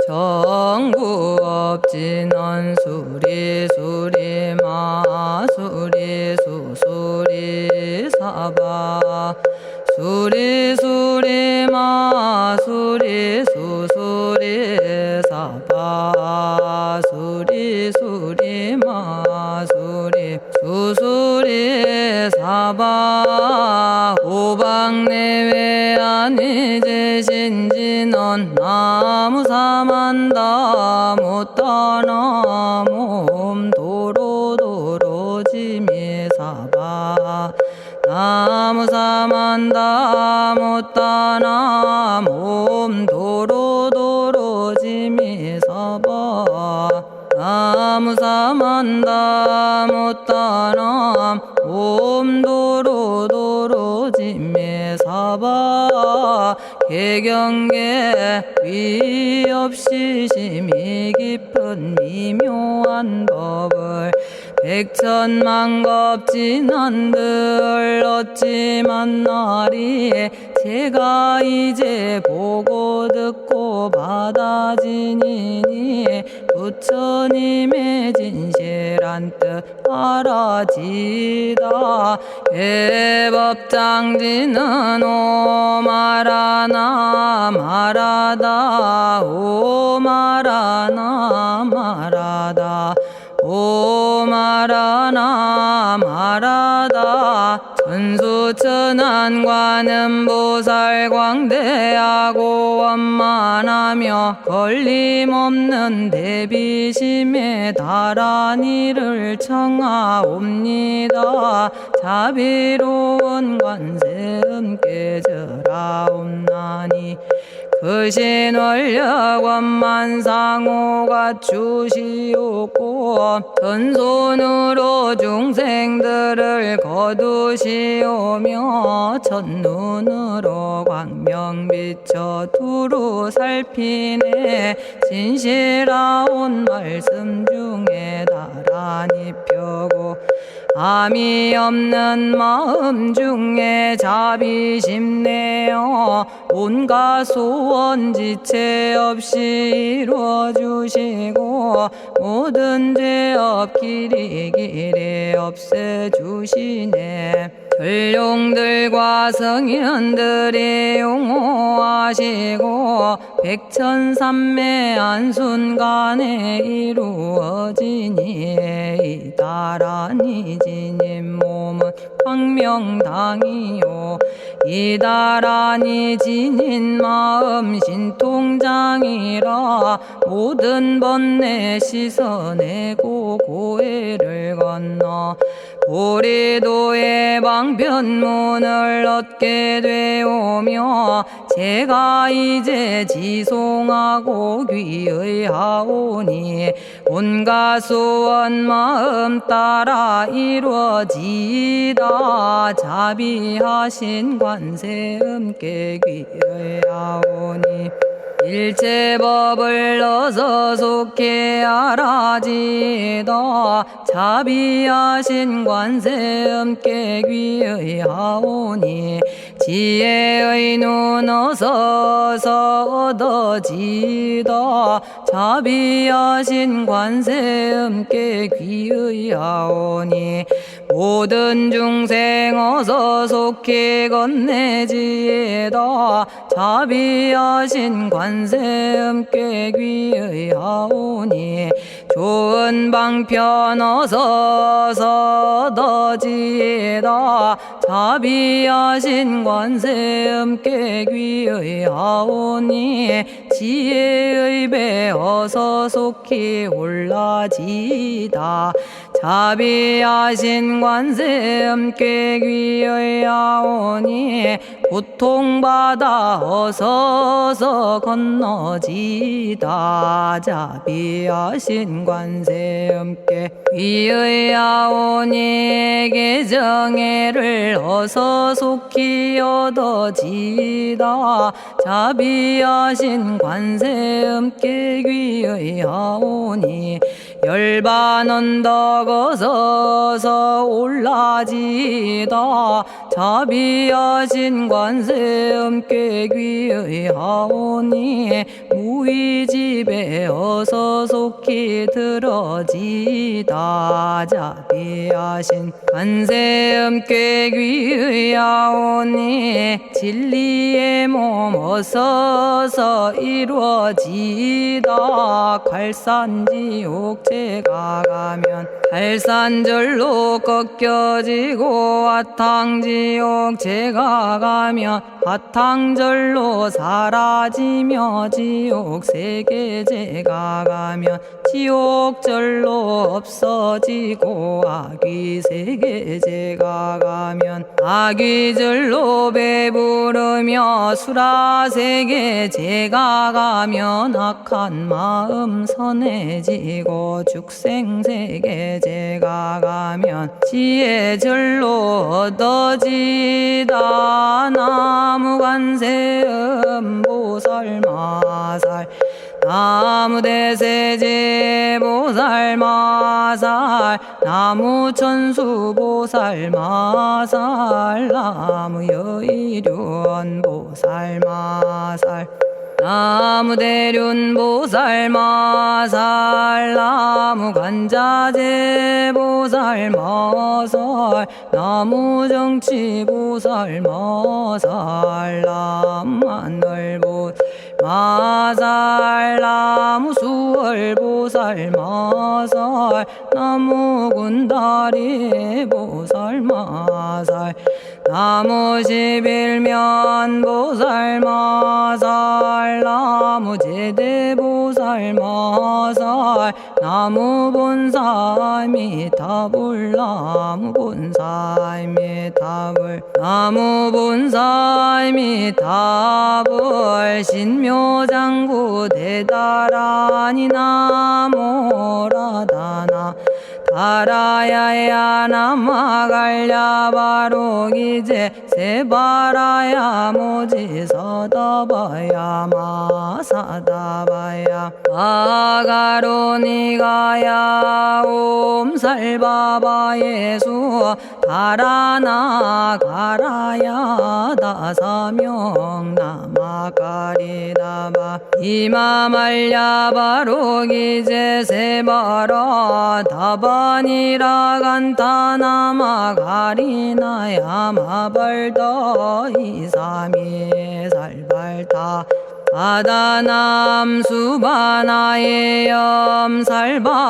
정구업진원 수리수리 마수리 수수리 사바 수리수리 마수리 수수리 사바 수리수리 마수리 수수리 사바 오방내외 안이제신진원 나무사만다 못다나 몸도로도로지미사바 나무사만다 못다나 몸도로도로지미사바 나무사만다 못다나 몸도로도로지미사바 개경계 위없이 심히 깊은 미묘한 법을 백천만겁진한들 어찌 만나리 제가 이제 보고 듣고 받아지니니 부처님의 진실한 뜻 알아지다 대법장지는 오마라나 마라다 오마라나 마라다 오마라나 마라다 천수천안관음보살 광대하고 원만하며 걸림없는 대비심에 달한 이를 청하옵니다. 자비로운 관세음께 절하옵나니 크신 원력 원만상호가 주시옵고 전손으로 중생들을 거두시오며 첫눈으로 광명 비쳐 두루 살피네 진실하온 말씀 중에 나란히 펴고 암이 없는 마음 중에 자비심 내어 온갖 소원 지체 없이 이루어주시고 모든 죄업 길이 없애주시네. 전룡들과 성현들이 용호하시고 백천삼매 한순간에 이루어지니 이다라니 지님 몸은 광명당이요 이다라니 지닌 마음 신통장이라 모든 번뇌 씻어내고 고해를 건너 보리도의 방편문을 얻게 되오며 제가 이제 지송하고 귀의하오니 온갖 소원 마음 따라 이루어지다 자비하신 관세음께 귀의하오니 일체법을 어서 속히 알아지다 자비하신 관세음께 귀의하오니 지혜의 눈 어서 얻어지다 자비하신 관세음께 귀의하오니 모든 중생 어서 속히 건네지다 자비하신 관세음께 귀의하오니 좋은 방편 어서 얻어지다 자비하신 관세음께 귀의하오니 지혜의 배 어서 속히 올라지다 자비하신 관세음께 귀의하오니 고통받아 어서서 건너지다 자비하신 관세음께 귀의하오니 개정애를 어서 속히 얻어지다 자비하신 관세음께 귀의하오니 열반 언덕 어서서 올라지다 자비하신 관세음께 귀의 하오니 무의집에 어서 속히 들어지다. 자비하신 관세음께 귀의 하오니 진리의 몸 어서서 이루어지다. 갈산지옥제가 가면 갈산절로 꺾여지고 화탕지옥 제가 가면 화탕절로 사라지며 지옥 세계제가 가면 지옥절로 없어지고 아귀세계제가 가면 아귀절로 배부르며 수라세계제가 가면 악한 마음 선해지고 죽생세계제가 가면 지혜절로 얻어지다. 나무관세음 보살마살 나무대세제 보살마살 나무천수 보살마살 나무여의륜 보살마살 나무대륜 보살마살 나무간자재 보살마살 나무정치 보살마살 나무하늘 보살마살 나무수월 보살마살 나무군다리 보살마살 나무십일면 보살마살 나무제대 보살마살 나무본사미타불 나무본사미타불 나무본사미타불 신묘장구 대다라니 나모라다나 다라야야 나마갈야바로기제 세바라야 모지서다바야 마사다바야 마가로니가야 옴살바바예수 다라나 가라야 다사명 나마가리다바 이마말야바로기제 세바라 다바니라 간타나마 가리나야 마발더 이사미 살발타 바다남 수바나의 염살바보다남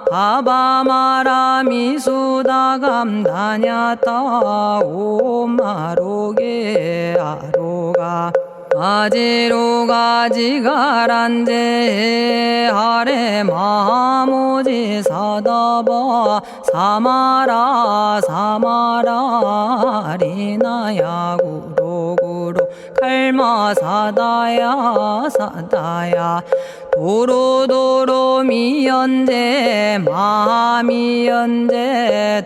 바바마라미 수다감다냐타 오마로게 아로가 아지로가 지가란제 하레 마모지 사다바 사마라 사마라 리나야 구로구로 칼마 사다야 사다야 도로도로 미연제 마미연제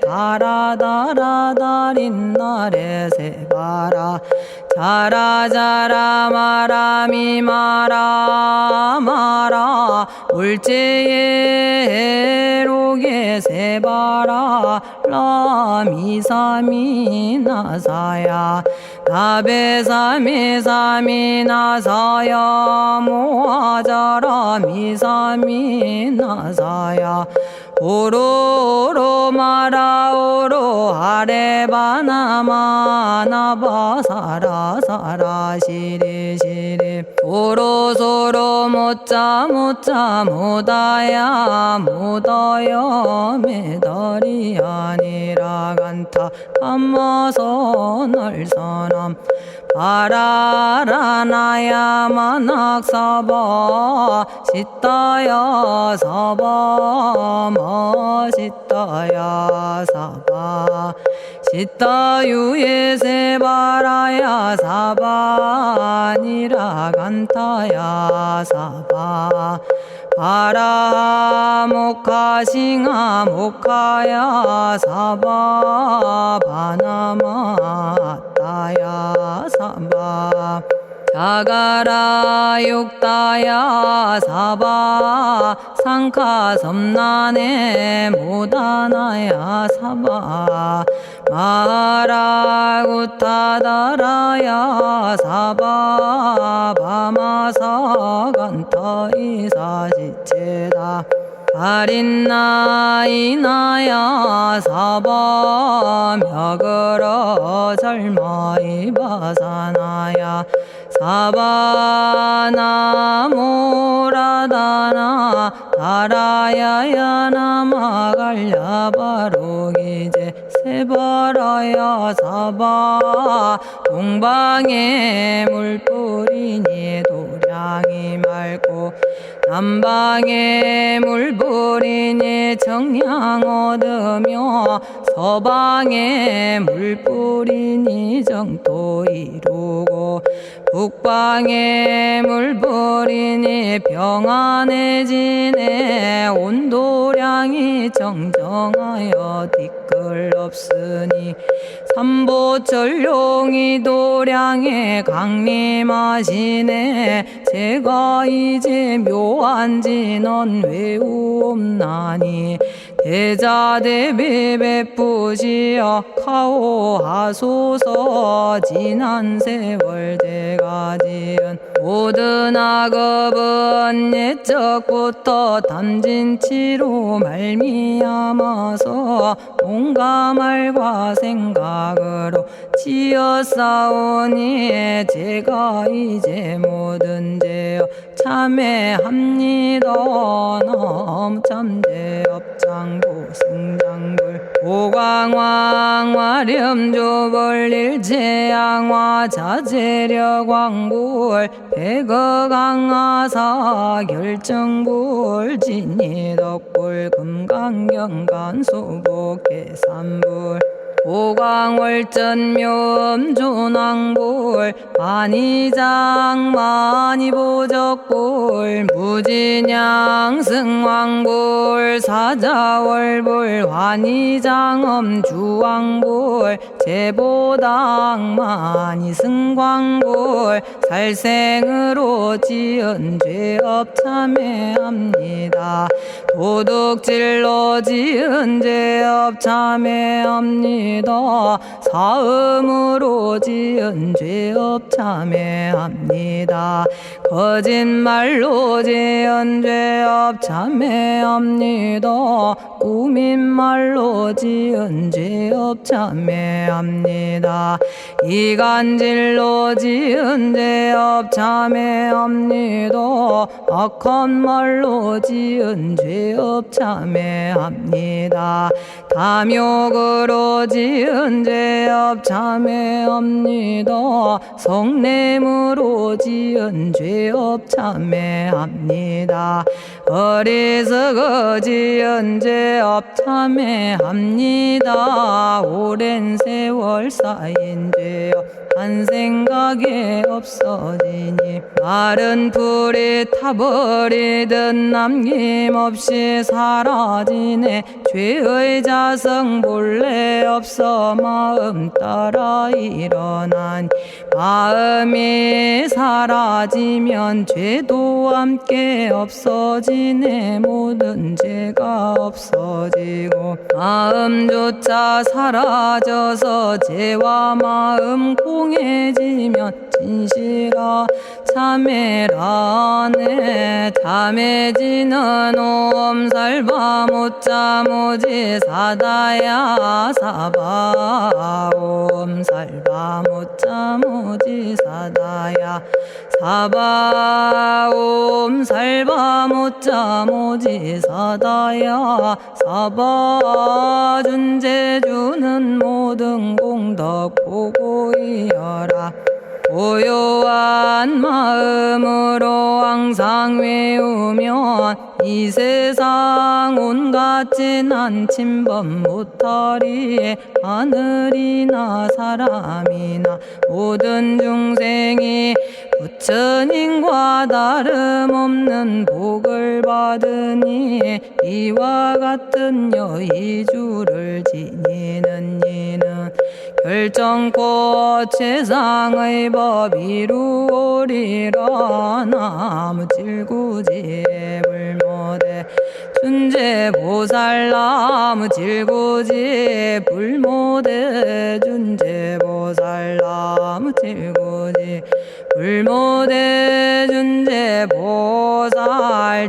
다라다라다린나레 세바라 자라자라 마라미 마라 마라 울제에 로게 세바라 라미사미 나사야 나베사미사미 나사야 모아자라 미사미 나사야 오로로 마라오로 아레바나마 나바사라 사라 시리 시리 오로소로 못자 못자 못다야 못다야 메달이 아니라 간타 감마서 날선함 바라라나야 만학사바 시타야 사바 마시타야 사바 시타유예 세바라야 사바니라 간타야 사바 바라 모카싱아 모카야 사바 바나마 따야 사바 자가라 육다야 사바 상카 섬난에 모다나야 사바 마라구타다라야 사바 바마사간타 이사지체다 아린나이나야 사바 며그러 절마이바사나야 사바나모라다나 다라야야 나마갈야바로기제 세바라야 사바 동방에 물뿌리니 도량이 맑고 남방에 물뿌리니 정량 얻으며 서방에 물뿌리니 정토 이루고 북방에 물뿌리니 평안해지네 온도량이 정정하여 뒤끌 없으니 삼보철룡이 도량에 강림하시네 제가 이제 묘한 진언 외우옵나니 대자대비 베푸시어 카오하소서 지난 세월 제가 지은 모든 악업은 옛적부터 탐진치로 말미암아서 온갖 말과 생각으로 지었사오니 제가 이제 모든 죄업 참회합니다. 넘참죄업장고 승장불 오광왕 화렴조벌 일체양화 자재력왕불 백어강하사 결정불 진이덕불 금강경간 수복계산불 오광월전묘음존왕불 만이장 만이보적불 무진양승왕불 사자월불 환희장엄주왕불 제보당 만이승광불 살생으로 지은 죄업 참회합니다. 도둑질로 지은 죄업 참회합니다. 사음으로 지은 죄업 참회합니다. 거짓말로 지은 죄업 참회합니다. 꾸민말로 지은 죄업 참회합니다. 이간질로 지은 죄업 참회합니다. 악한 말로 지은 죄업 참회합니다. 탐욕으로 지은 죄업 참회합니다. 성냄으로 지은 죄업 참회합니다. 어리석어 지은 죄업 참회합니다. 오랜 세월 쌓인 죄업 한 생각에 없어지니 마른 풀이 타버리듯 남김없이 사라지네. 죄의 자성 본래 없어 마음 따라 일어나니 마음이 사라지면 죄도 함께 없어지네. 모든 죄가 없어지고 마음조차 사라져서 죄와 마음 공해지면 진실아 참회라네. 참해지는 옴살바 못자모지 사다야 사바 옴살바 못자모지 사다야 사바 옴살바 못자모지 사다야 사바 준재주는 모든 공덕 보고 이어라. 고요한 마음으로 항상 외우면 이 세상 온갖 진한 침범 못하리. 하늘이나 사람이나 모든 중생이 부처님과 다름없는 복을 받으니 이와 같은 여의주를 지니는 이는 결정코 최상의 법 이루오리라. 나무질구지 불모대 준재보살. 나무질구지 불모대 준재보살. 나무질구지 불모대 준재보살.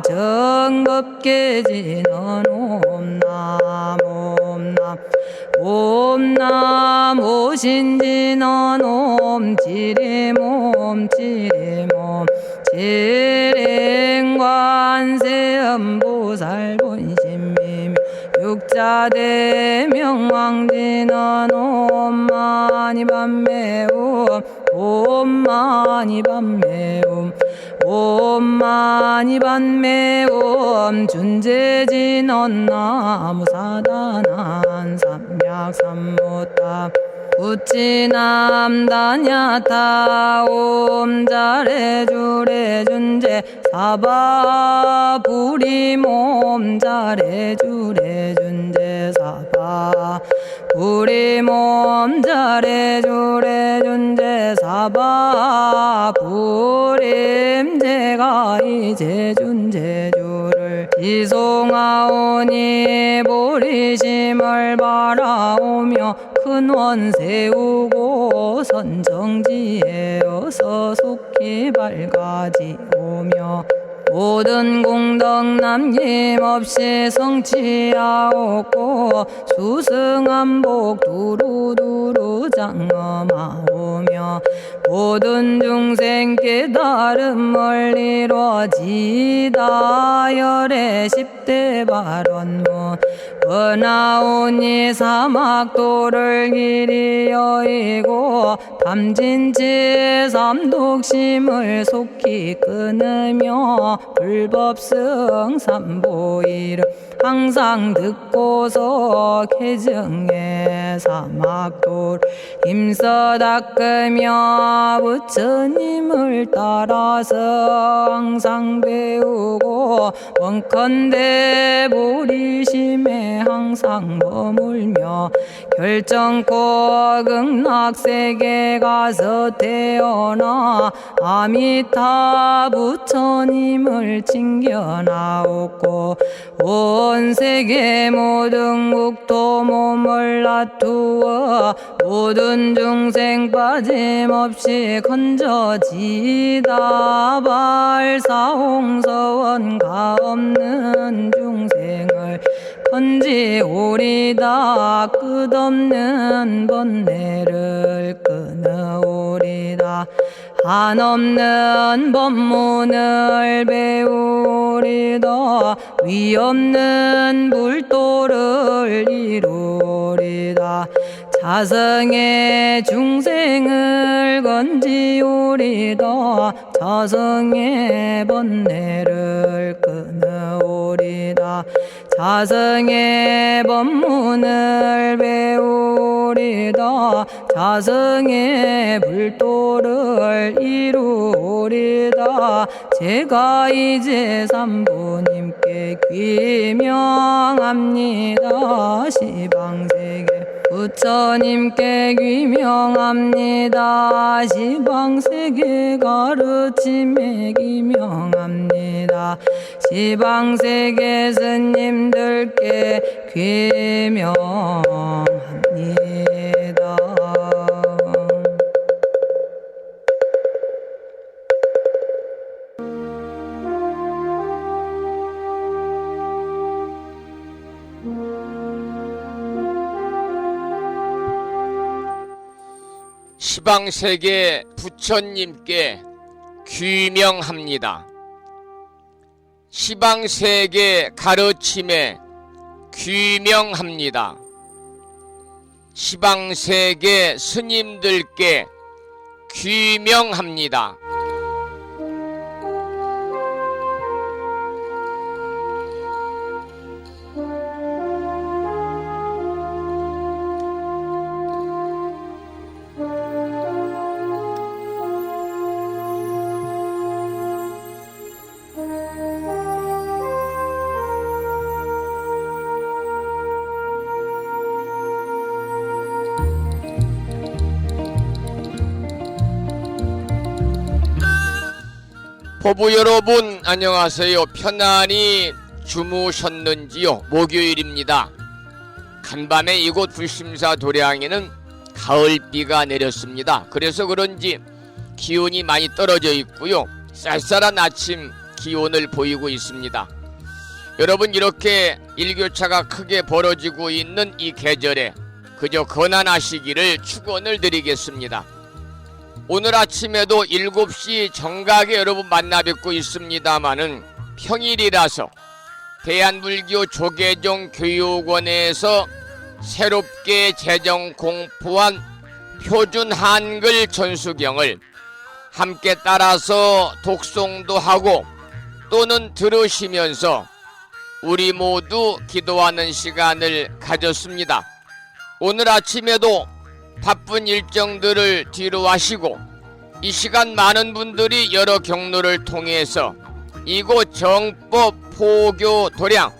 정법계지는 옴남 옴남 옴남 오신지는 옴 지리몸 지리몸 지랭관세음보살 본심임 육자대명왕지는 옴마니밤매옴 옴마니밤매옴 옴마니밤매옴 준재진언 나무사단한 삼약삼무타 우치남다냐타 옴자레주레 준재 사바 부리몸 자레주레 준재 사바 부리몸 자레주레 준재 사바 부림 제가 이제 준재주를 지송하오니 보리심을 바라오며 큰원 세우고 선정지에 어서 속히 밝아지오며 모든 공덕 남김없이 성취하옵고 수승한복 두루두루 장엄하오며 모든 중생 깨달음을 이루어지다 열의 10대 발언문 은하오니 사막도를 길이 여의고 탐진치 삼독심을 속히 끊으며 불법승 삼보이를 항상 듣고서 개정의 사막도를 힘써 닦으며 부처님을 따라서 항상 배우고 원컨대 보리심에 항상 머물며 결정코 극락세계 가서 태어나 아미타 부처님을 챙겨나오고 온 세계 모든 국토 몸을 놔두어 모든 중생 빠짐없이 건져지다 발사홍서원 가없는 중생을 건지오리다. 끝없는 번뇌를 끊어오리다. 한없는 법문을 배우리다. 위없는 불도를 이루리다. 자성의 중생을 건지오리다. 자성의 번뇌를 끊어오리다. 자성의 법문을 배우리다. 자성의 불도를 이루리다. 제가 이제 삼부님께 귀명합니다. 시방세계 부처님께 귀명합니다. 시방세계 가르침에 귀명합니다. 시방세계 스님들께 귀명합니다. 시방세계 부처님께 귀명합니다. 시방세계 가르침에 귀명합니다. 시방세계 스님들께 귀명합니다. 법부 여러분 안녕하세요. 편안히 주무셨는지요? 목요일입니다. 간밤에 이곳 불심사 도량에는 가을비가 내렸습니다. 그래서 그런지 기온이 많이 떨어져 있고요. 쌀쌀한 아침 기온을 보이고 있습니다. 여러분, 이렇게 일교차가 크게 벌어지고 있는 이 계절에 그저 건안하시기를 축원을 드리겠습니다. 오늘 아침에도 7시 정각에 여러분 만나 뵙고 있습니다마는 평일이라서 대한불교 조계종 교육원에서 새롭게 제정 공포한 표준 한글 전수경을 함께 따라서 독송도 하고 또는 들으시면서 우리 모두 기도하는 시간을 가졌습니다. 오늘 아침에도 바쁜 일정들을 뒤로 하시고 이 시간 많은 분들이 여러 경로를 통해서 이곳 정법 포교 도량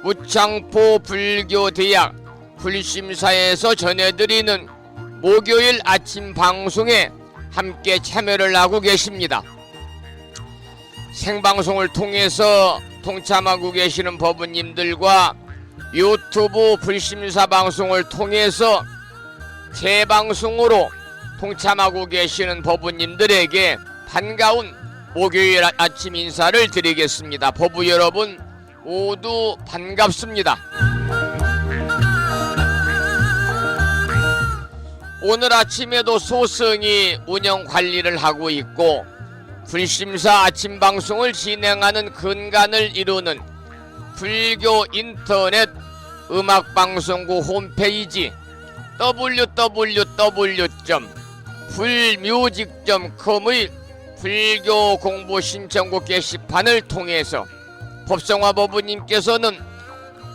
무창포 불교대학 불심사에서 전해드리는 목요일 아침 방송에 함께 참여를 하고 계십니다. 생방송을 통해서 동참하고 계시는 법부님들과 유튜브 불심사 방송을 통해서 재방송으로 동참하고 계시는 법부님들에게 반가운 목요일 아침 인사를 드리겠습니다. 법부 여러분 모두 반갑습니다. 오늘 아침에도 소승이 운영 관리를 하고 있고 불심사 아침 방송을 진행하는 근간을 이루는 불교 인터넷 음악방송국 홈페이지 www.불뮤직.com의 불교 공부 신청곡 게시판을 통해서 법성화 법부님께서는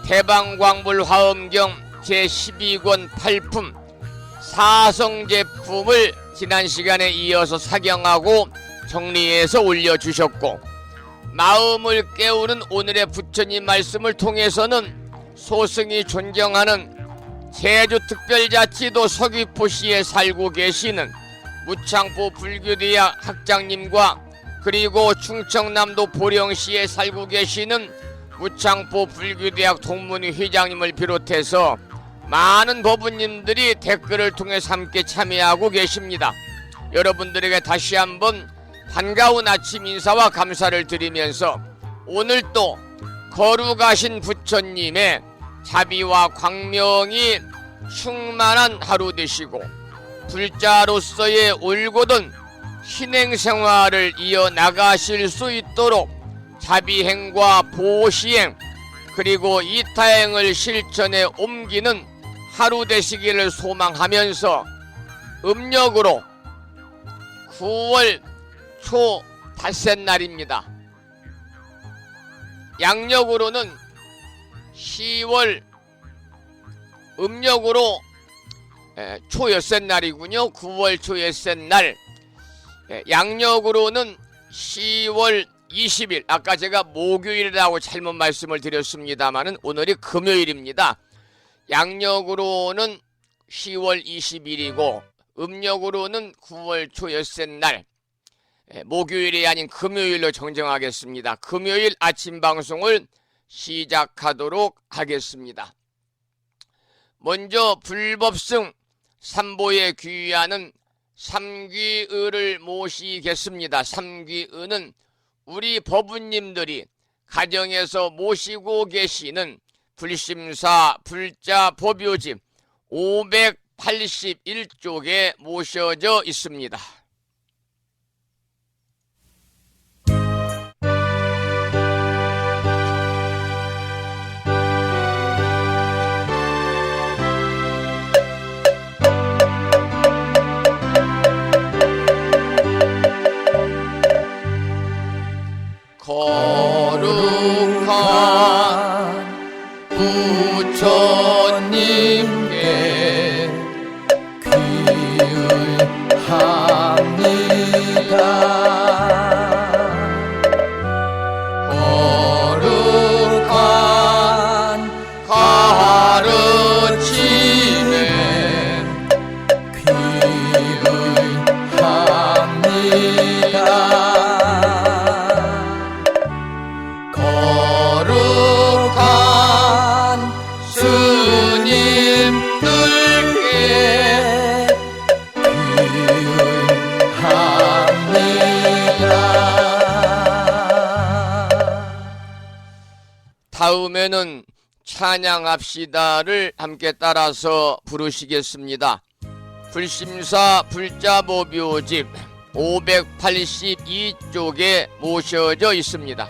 대방광불 화엄경 제12권 8품 사성제품을 지난 시간에 이어서 사경하고 정리해서 올려주셨고, 마음을 깨우는 오늘의 부처님 말씀을 통해서는 소승이 존경하는 제주특별자치도 서귀포시에 살고 계시는 무창포 불교대학 학장님과 그리고 충청남도 보령시에 살고 계시는 무창포 불교대학 동문회 회장님을 비롯해서 많은 법부님들이 댓글을 통해서 함께 참여하고 계십니다. 여러분들에게 다시 한번 반가운 아침 인사와 감사를 드리면서 오늘 또 거룩하신 부처님의 자비와 광명이 충만한 하루 되시고 불자로서의 올곧은 신행생활을 이어나가실 수 있도록 자비행과 보시행 그리고 이타행을 실천에 옮기는 하루 되시기를 소망하면서 음력으로 9월 초 닷새날입니다. 양력으로는 10월 음력으로 초 엿새날이군요. 9월 초 엿새날. 양력으로는 10월 20일. 아까 제가 목요일이라고 잘못 말씀을 드렸습니다만은 오늘이 금요일입니다. 양력으로는 10월 20일이고 음력으로는 9월 초 엿새날. 목요일이 아닌 금요일로 정정하겠습니다. 금요일 아침 방송을 시작하도록 하겠습니다. 먼저 불법승 삼보에 귀의하는 삼귀의를 모시겠습니다. 삼귀의는 우리 법부님들이 가정에서 모시고 계시는 불심사 불자 법요집 581쪽에 모셔져 있습니다. 거룩한 부처님께 귀의하옵나이다. 다음에는 찬양합시다를 함께 따라서 부르시겠습니다. 불심사 불자보묘집 582쪽에 모셔져 있습니다.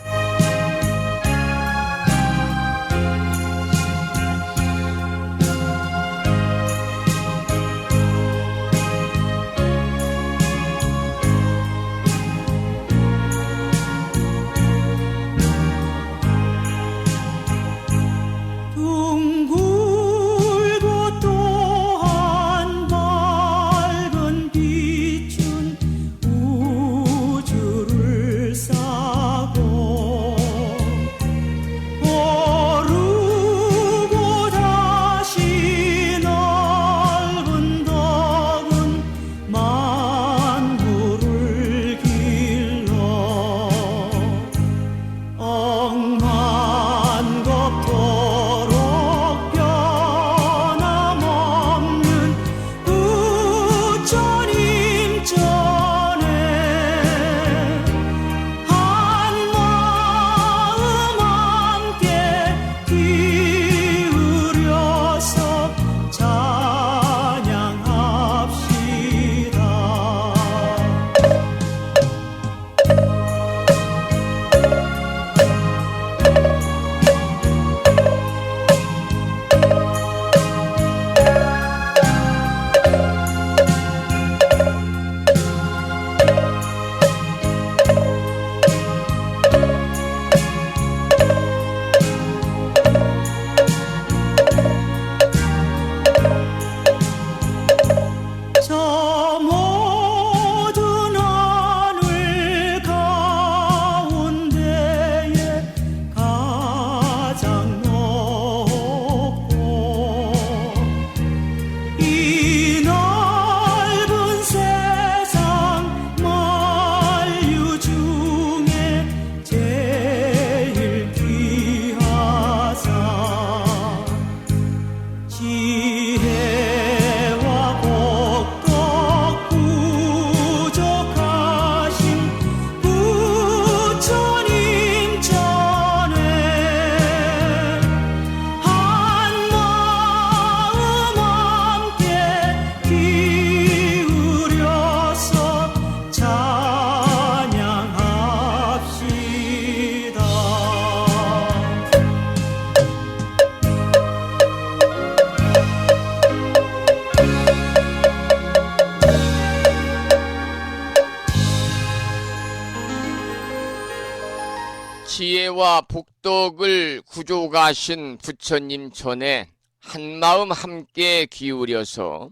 지혜와 복덕을 구족하신 부처님 전에 한마음 함께 기울여서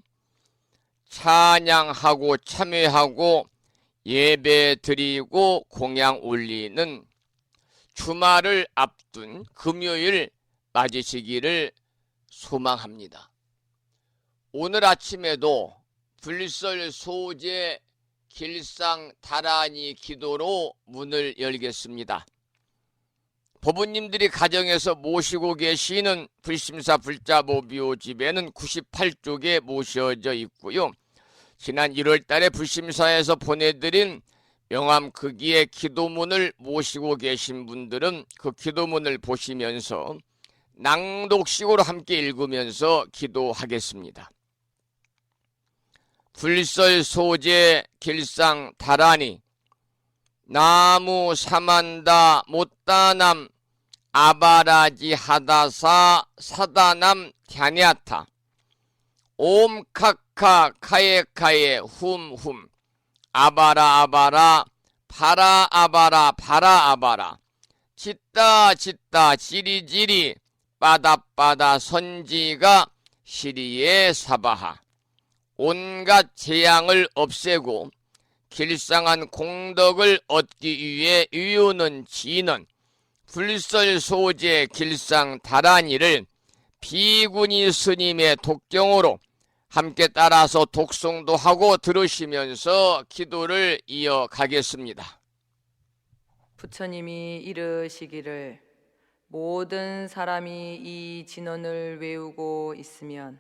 찬양하고 참회하고 예배 드리고 공양 올리는 주말을 앞둔 금요일 맞으시기를 소망합니다. 오늘 아침에도 불설 소재 길상 다란이 기도로 문을 열겠습니다. 법부님들이 가정에서 모시고 계시는 불심사 불자보묘집에는 98쪽에 모셔져 있고요. 지난 1월 달에 불심사에서 보내드린 명암극기의 기도문을 모시고 계신 분들은 그 기도문을 보시면서 낭독식으로 함께 읽으면서 기도하겠습니다. 불설 소재 길상 다란이 나무 사만다 못다남 아바라지 하다사 사다남 갸냐타 옴카카 카예카예 훔훔 아바라 아바라 바라 아바라 바라 아바라 짓다 짓다 지리지리 빠다빠다 선지가 시리에 사바하 온갖 재앙을 없애고 길상한 공덕을 얻기 위해 유효는 지는 불설 소재 길상 다란이를 비구니 스님의 독경으로 함께 따라서 독송도 하고 들으시면서 기도를 이어가겠습니다. 부처님이 이르시기를 모든 사람이 이 진언을 외우고 있으면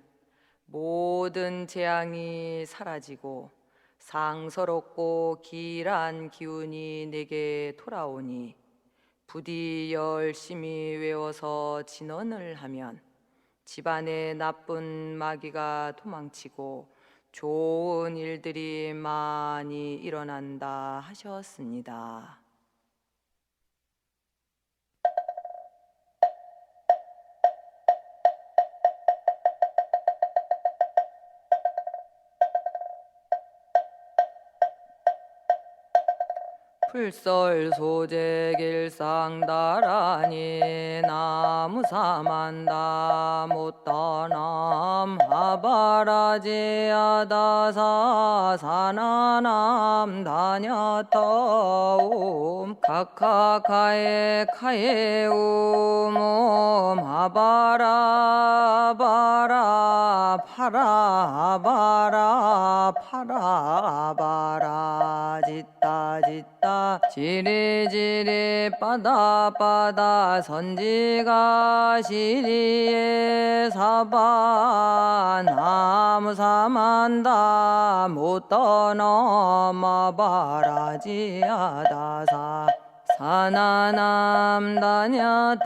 모든 재앙이 사라지고 상서롭고 길한 기운이 내게 돌아오니 부디 열심히 외워서 진언을 하면 집안에 나쁜 마귀가 도망치고 좋은 일들이 많이 일어난다 하셨습니다. 풀설 소재 길상다라니 나무사만다 못다남 하바라지아다사 사나남 다냐타옴 카카카에 카에우몸 하바라바라 파라바라 파라바라 짓다 지리지리 빠다빠다 선지가 시리에 사바 나무사만다 못떠넘어바라지아다사 사나남 다냐다옴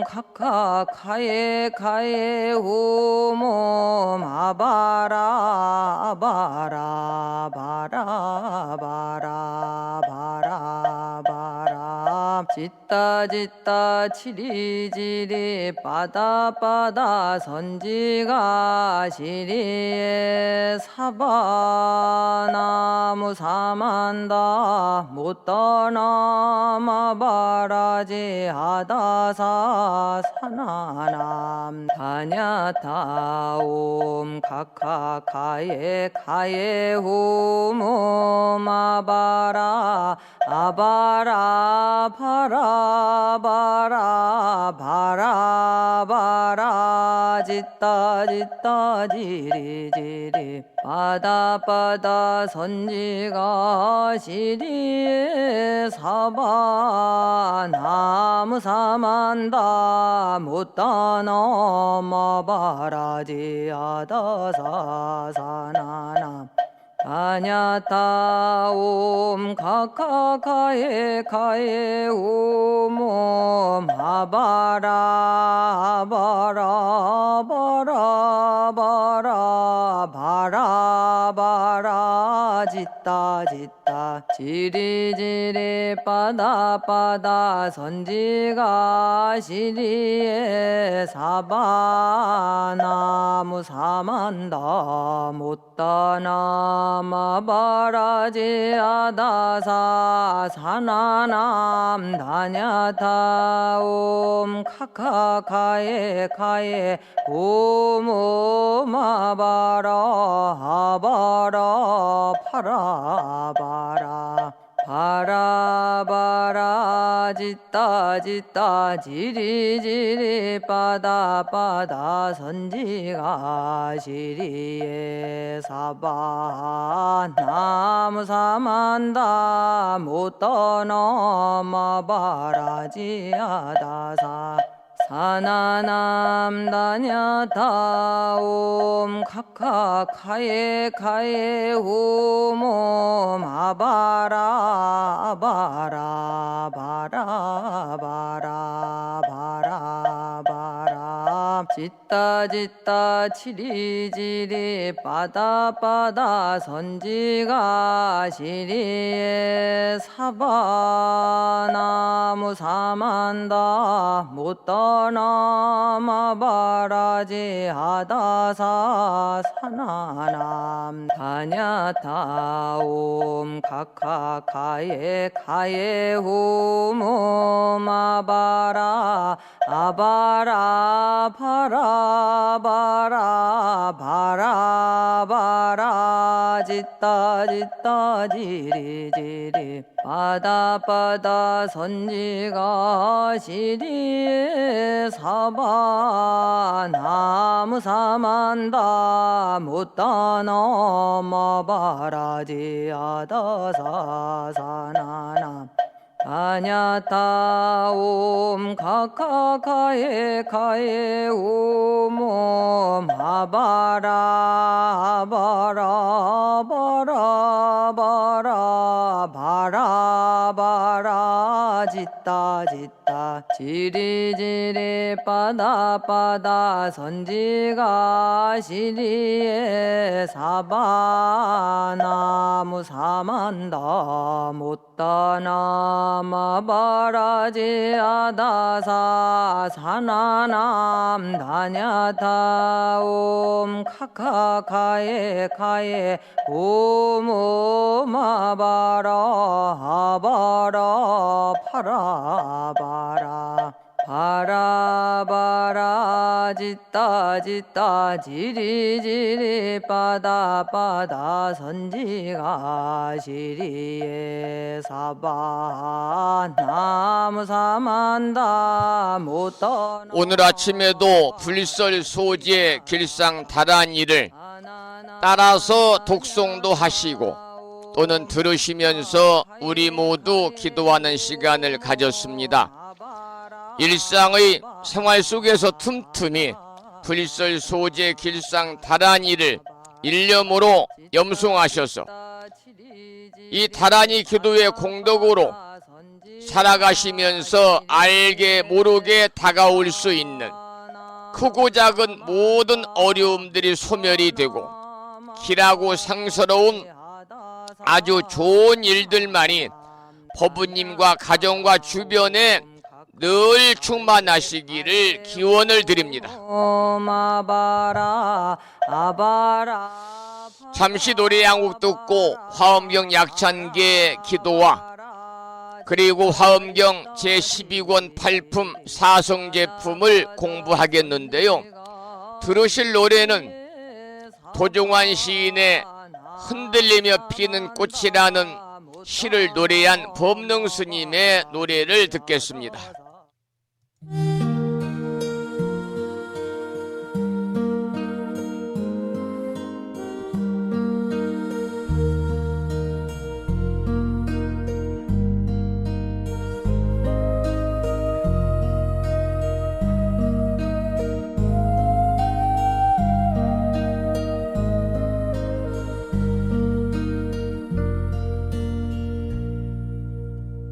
카카카에 카에 후몸 아바라 아바라 바라 바라 바라 바라 짓다 치리지리 빠다빠다 선지가 시리에 사바나무 사만다 못떠넘어바라지 하다사 사나남 다냐타옴 카카카에 카에 후몸 아바라 아바라 바라 바라 바라 바라 짓다 지리지리 빠다빠다 선지가 시리에 사바 나무 사만다 못떠넘어바라지 하다사 사나남 다냐타옴 카카카에 카에 우몸 아바라 바라 바라 바라 바라 바라 짓다 지리지리 빠다빠다 선지가 시리에 사바 나무 사만다 못떠넘어바라지 하다사 사나남 다냐타옴 카카카에 카에 오모마바라 하바라 파라바라 바라바라 짓다 지리지리 빠다빠다 선지가 시리에 사바 나무 사만다 못떠넘어바라지 하다사 사나남 다냐타옴 카카카에 카에 후몸 아바라 아바라 바라 바라 바라 바라 짓다 치리지리 빠다빠다 선지가 시리에 사바 나무 사만다 못떠넘어바라지 하다사 사나남 다냐타옴 카카카에 카에 후몸 아바라 아바라 바라 바라 바라 바라 짓다 지리지리 빠다빠다 선지가 시리에 사바 나무 사만다 못떠넘어바라지 하다사 사나남 다냐타옴 카카카에 카에 우몸 아바라 바라 바라 바라 바라 바라 짓다 짓다 지리지리 빠다 빠다 선지가 시리에 사바나무 사만다 못다나 마바라지 아다사 사나남 다냐타 옴 카카카에 카에 옴 오마바라 아바라 파라바라 바라바라 짓다 짓다 지리지리 빠다 빠다 선지가 시리에 사바 나무 사만다 못떠나. 오늘 아침에도 불설 소재 길상 다란이를 따라서 독송도 하시고 또는 들으시면서 우리 모두 기도하는 시간을 가졌습니다. 일상의 생활 속에서 틈틈이 불설 소재 길상 다란이를 일념으로 염송하셔서 이 다란이 기도의 공덕으로 살아가시면서 알게 모르게 다가올 수 있는 크고 작은 모든 어려움들이 소멸이 되고 길하고 상스러운 아주 좋은 일들만이 법부님과 가정과 주변에 늘 충만하시기를 기원을 드립니다. 잠시 노래 한 곡 듣고 화엄경 약찬계 기도와 그리고 화엄경 제12권 8품 사성 제품을 공부하겠는데요. 들으실 노래는 도종환 시인의 흔들리며 피는 꽃이라는 시를 노래한 법능 스님의 노래를 듣겠습니다.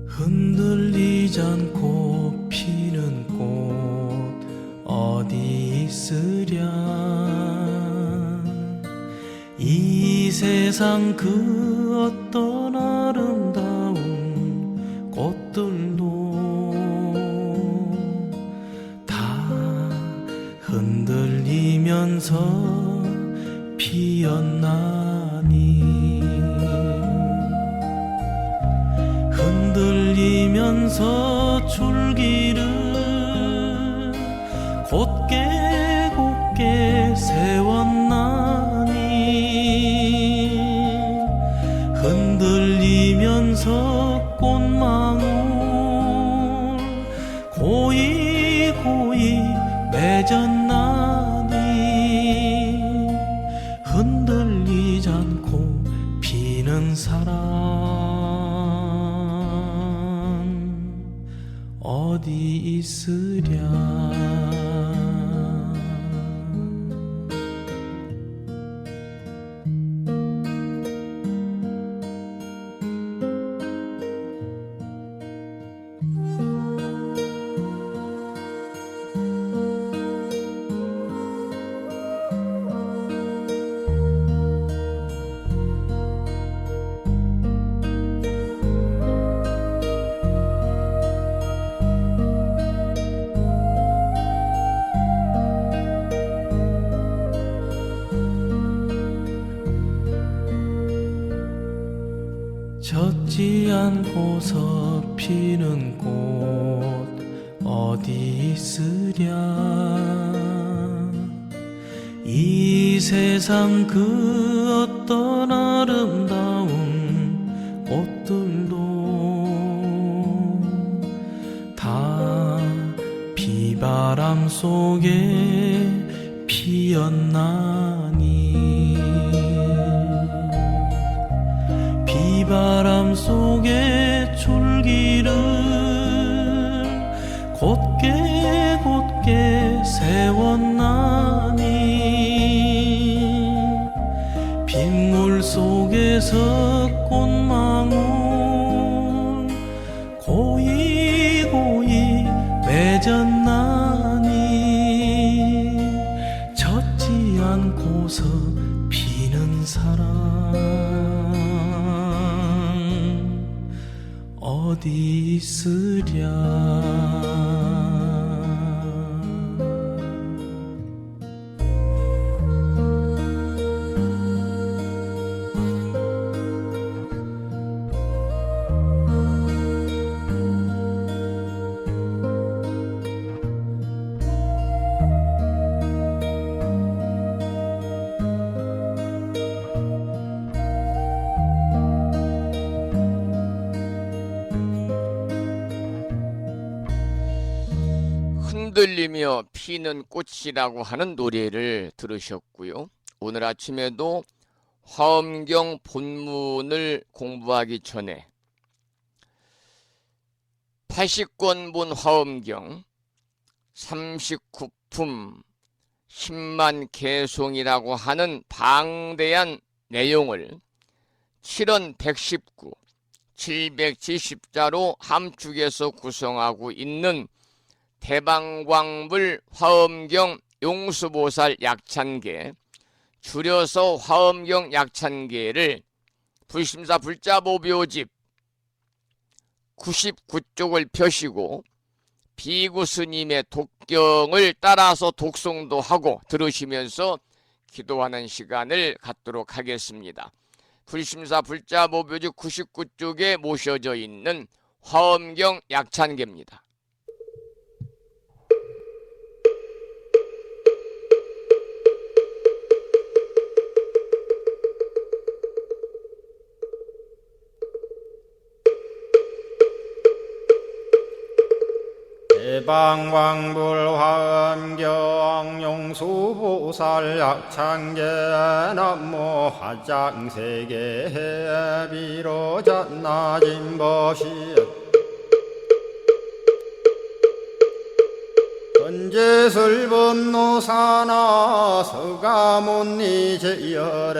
흔들리지 않고 피는 꽃 어디 있으랴. 이 세상 그 어떤 아름다운 꽃들도 다 흔들리면서 피었나니. 흔들리면서 줄기를 곧게 곧게 세웠나니. 흔들리면서 꽃망울 고이 고이 맺었나니. 흔들리지 않고 피는 사랑 어디 있으랴. 젖지 않고서 피는 꽃 어디 있으랴. 이 세상 그 어떤 아름다운 꽃들도 다 비바람 속에 피었나니. 비바람 속에 줄기를 곧게 곧게 세웠나니. 빗물 속에서 꽃망울 고이 하고서 피는 사랑 어디 있으랴. 흔들리며 피는 꽃이라고 하는 노래를 들으셨고요. 오늘 아침에도 화엄경 본문을 공부하기 전에 80권본 화엄경 39품 10만 개송이라고 하는 방대한 내용을 7원 119, 770자로 함축해서 구성하고 있는 대방광불 화엄경 용수보살 약찬계, 줄여서 화엄경 약찬계를 불심사 불자보묘집 99쪽을 펴시고 비구스님의 독경을 따라서 독송도 하고 들으시면서 기도하는 시간을 갖도록 하겠습니다. 불심사 불자보묘집 99쪽에 모셔져 있는 화엄경 약찬계입니다. 대방광불 화엄경 용수보살 약찬계 남모 화장세계 비로잣나진법시 현재설법노사나 서가몬니 제열의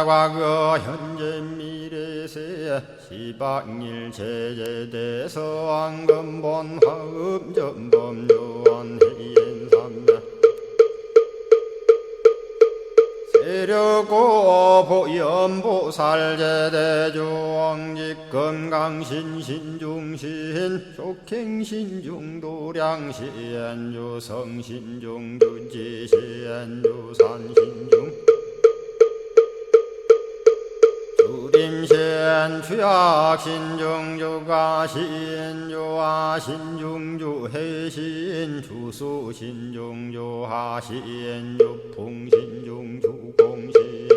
과거 현재 미래세 시방일 제제대서 왕금본 화음전범 요한해인삼매 세력고 보연보살 제대주왕직 건강신신중신 족행신중도량신 유성신중주지신 유산신중 주림신 주약신 중주가신 주하신 중주해신 주수신 중주하신 유풍신 중주공신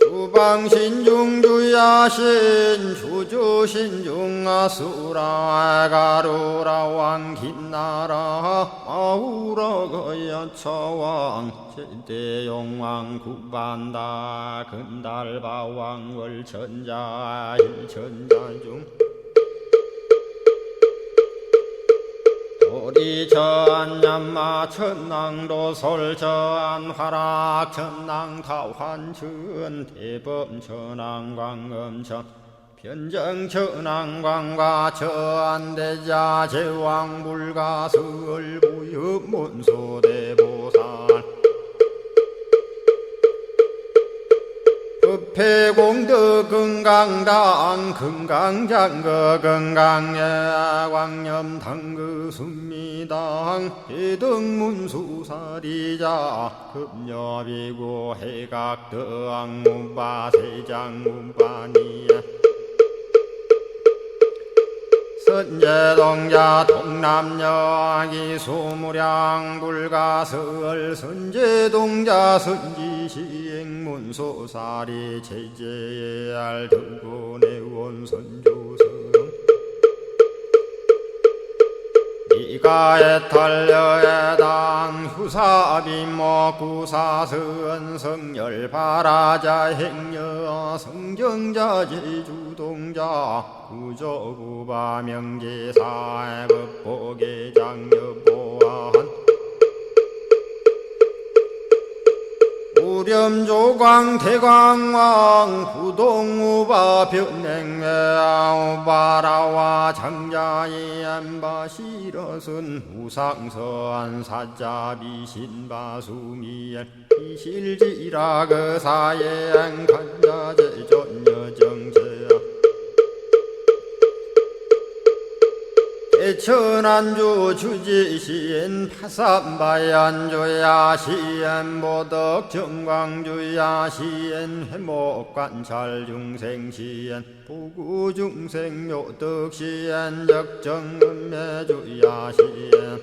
주방신 중주야신 주주신 중아수라 가루라 왕긴나라 마우라 거야차왕 제대용왕 구반다 근달바왕 월천자 일천자중 도리천냠마 천낭도 솔천 화락 천낭 타환천 대범 천왕 광음천 변정 천왕광과 천대자 제왕 불가설 부유 문소대보살 법회공덕 건강당 건강장거 건강예 광염당그 순미당 해등문수사리자 급여비고 해각덕 문바세장 문바니야 선제동자 동남여기 소무량 불가설 선제동자 선지시행문소사리 제제알 등군의원 선주성 이가에탈려에당 후사비모 구사선 성열바라자 행여 성정자 제주동자 구조구바 명제사의 법보계장 여보한 우려 염조광 대광왕 부동우바 변냉매아 우바라와 장자의 안바시러슨 우상서한 사자비 신바수미엘 이실지라 그 사예 안간자제 전여정세야 대천안주 주지시인 파산바얀주야 시엔 보덕 정광주야 시엔 해목관찰 중생시엔 부구중생 묘덕시엔 적정음매주야 시엔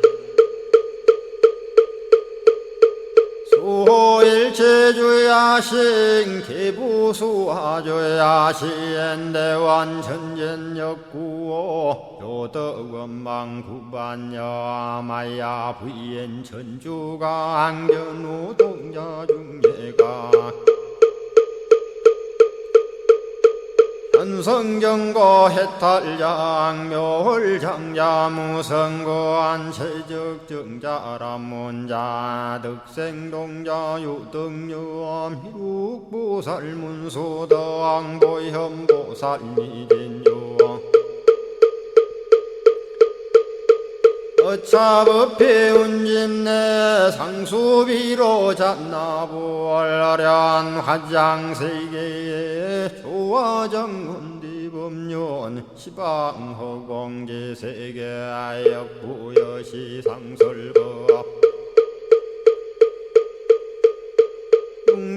수호일체주야 신 기부수화주야 시엔 대완천전역구오 요덕원망구반여 마야 부인 천주가 안견우 동자중예가 현성경고 해탈장 묘홀장자 무성고한 체적정자람문자 득생동자 유등유엄 희룩보살문소덕 보현보살미진유 어차법해 운집내 상수비로 잡나부얼련 화장세계에 조화정운디법륜 시방허공제세계 아역부여시상설법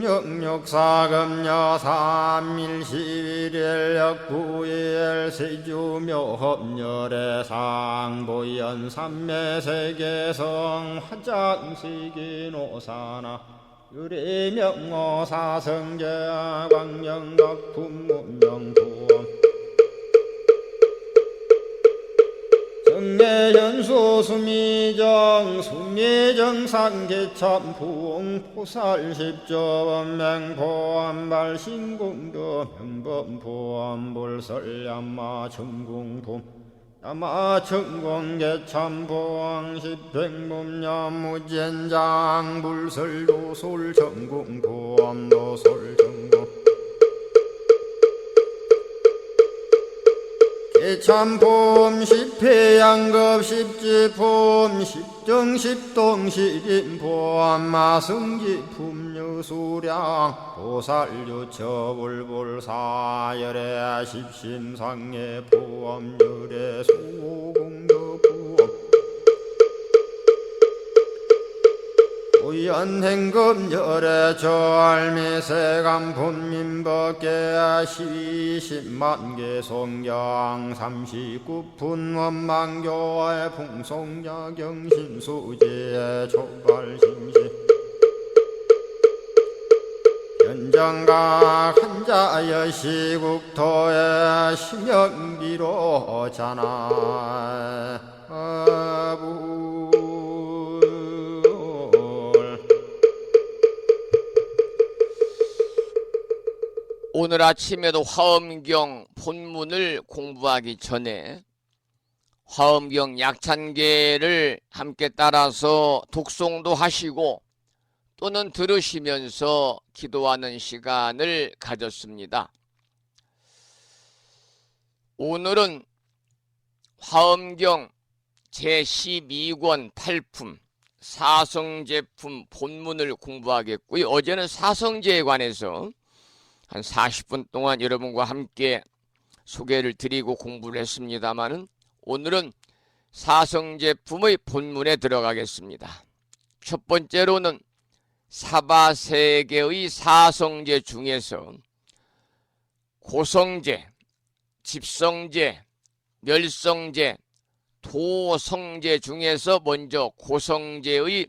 육력사금여 삼일시일역부일 세주묘협열의 상보연 삼매세계성 화장세계노사나 유래명어사성제 광명덕품문명부엄 정례연수 수미정 수미정상계참풍 포살십조원맹포암발 신공도 명범포암불설야마 천궁품 야마천공계참포항 십행문야무젠장 불설도솔 천궁포암도솔 천궁 개참폼 십회양급 십지폼 십정십동 십인폼 마승지품 유수량 보살유처불불사열의 십심상의 포엄열의 수공덕부엄 우연행급열의 저알미세간품민법계 시십만개 송경 39분 원망교의 풍송야경신수지의 초발심시 현정각 한자여 시국토의 심영비로 자나 아부 오늘 아침에도 화엄경 본문을 공부하기 전에 화엄경 약찬계를 함께 따라서 독송도 하시고 또는 들으시면서 기도하는 시간을 가졌습니다. 오늘은 화엄경 제12권 8품 사성제품 본문을 공부하겠고요. 어제는 사성제에 관해서 한 40분 동안 여러분과 함께 소개를 드리고 공부를 했습니다마는 오늘은 사성제품의 본문에 들어가겠습니다. 첫 번째로는 사바세계의 사성제 중에서 고성제, 집성제, 멸성제, 도성제 중에서 먼저 고성제의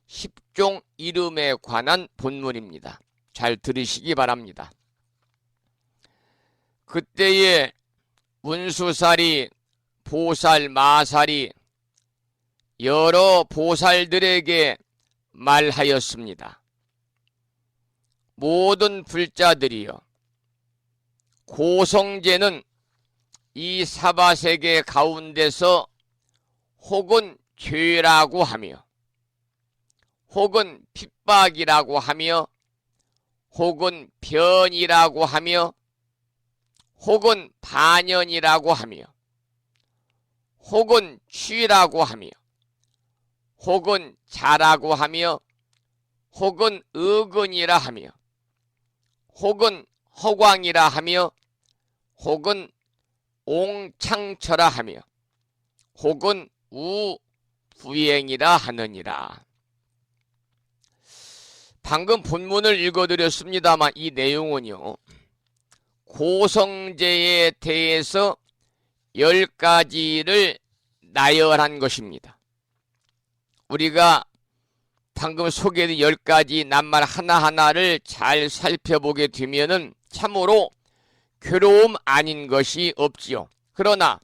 10종 이름에 관한 본문입니다. 잘 들으시기 바랍니다. 그때에 문수살이 보살 마살이 여러 보살들에게 말하였습니다. 모든 불자들이여 고성제는 이 사바세계 가운데서 혹은 죄라고 하며 혹은 핍박이라고 하며 혹은 변이라고 하며 혹은 반연이라고 하며 혹은 취라고 하며 혹은 자라고 하며 혹은 의근이라 하며 혹은 허광이라 하며 혹은 옹창처라 하며 혹은 우부행이라 하느니라. 방금 본문을 읽어드렸습니다만 이 내용은요, 고성제에 대해서 10가지를 나열한 것입니다. 우리가 방금 소개된 10가지 낱말 하나하나를 잘 살펴보게 되면은 참으로 괴로움 아닌 것이 없지요. 그러나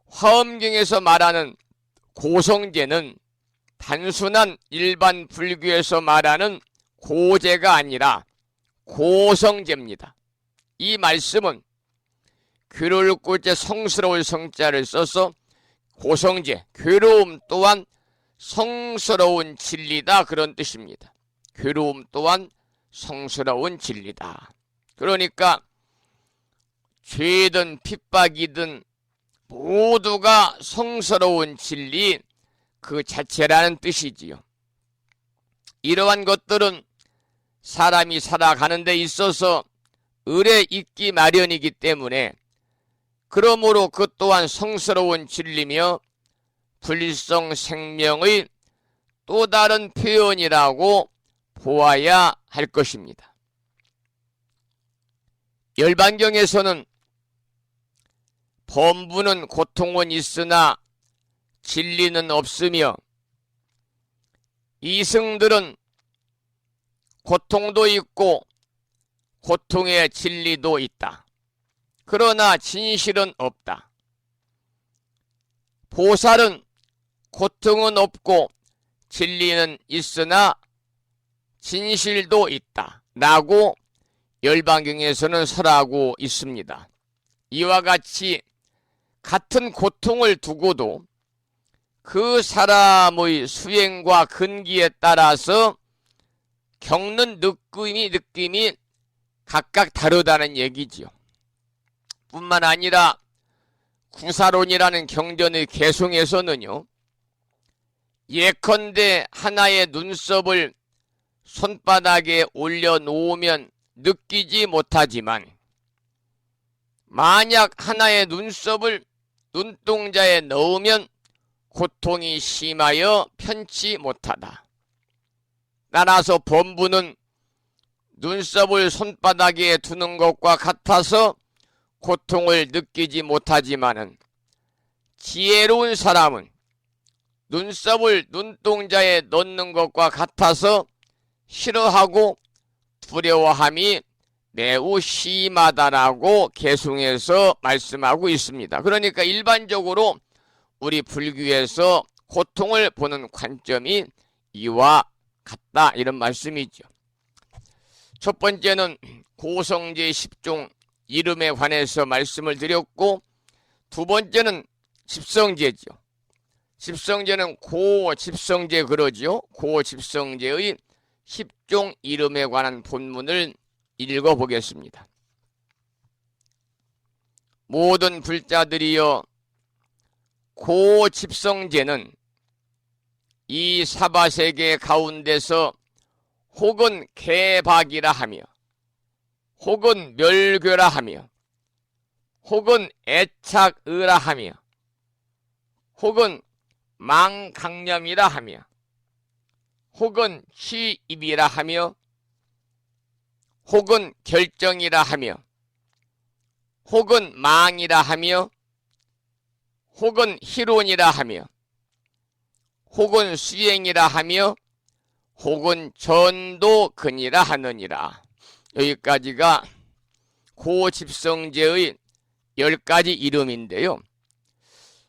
화엄경에서 말하는 고성제는 단순한 일반 불교에서 말하는 고제가 아니라 고성제입니다. 이 말씀은 괴로울 꼴째 성스러울 성자를 써서 고성제, 괴로움 또한 성스러운 진리다, 그런 뜻입니다. 괴로움 또한 성스러운 진리다. 그러니까 죄든 핍박이든 모두가 성스러운 진리 그 자체라는 뜻이지요. 이러한 것들은 사람이 살아가는 데 있어서 을에 있기 마련이기 때문에 그러므로 그 또한 성스러운 진리며 불성 생명의 또 다른 표현이라고 보아야 할 것입니다. 열반경에서는 범부는 고통은 있으나 진리는 없으며 이승들은 고통도 있고 고통의 진리도 있다. 그러나 진실은 없다. 보살은 고통은 없고 진리는 있으나 진실도 있다 라고 열반경에서는 설하고 있습니다. 이와 같이 같은 고통을 두고도 그 사람의 수행과 근기에 따라서 겪는 느낌이 각각 다르다는 얘기지요. 뿐만 아니라 구사론이라는 경전의 개송에서는요, 예컨대 하나의 눈썹을 손바닥에 올려놓으면 느끼지 못하지만 만약 하나의 눈썹을 눈동자에 넣으면 고통이 심하여 편치 못하다. 따라서 범부는 눈썹을 손바닥에 두는 것과 같아서 고통을 느끼지 못하지만은 지혜로운 사람은 눈썹을 눈동자에 넣는 것과 같아서 싫어하고 두려워함이 매우 심하다라고 개송해서 말씀하고 있습니다. 그러니까 일반적으로 우리 불교에서 고통을 보는 관점이 이와 같다, 이런 말씀이죠. 첫 번째는 고성제 10종 이름에 관해서 말씀을 드렸고, 두 번째는 집성제죠. 집성제는 고집성제 그러죠. 고집성제의 10종 이름에 관한 본문을 읽어보겠습니다. 모든 불자들이여, 고집성제는 이 사바세계 가운데서 혹은 개박이라 하며 혹은 멸괴라 하며 혹은 애착의라 하며 혹은 망강념이라 하며 혹은 취입이라 하며 혹은 결정이라 하며 혹은 망이라 하며 혹은 희론이라 하며 혹은 수행이라 하며 혹은 전도근이라 하느니라. 여기까지가 고집성제의 10가지 이름인데요.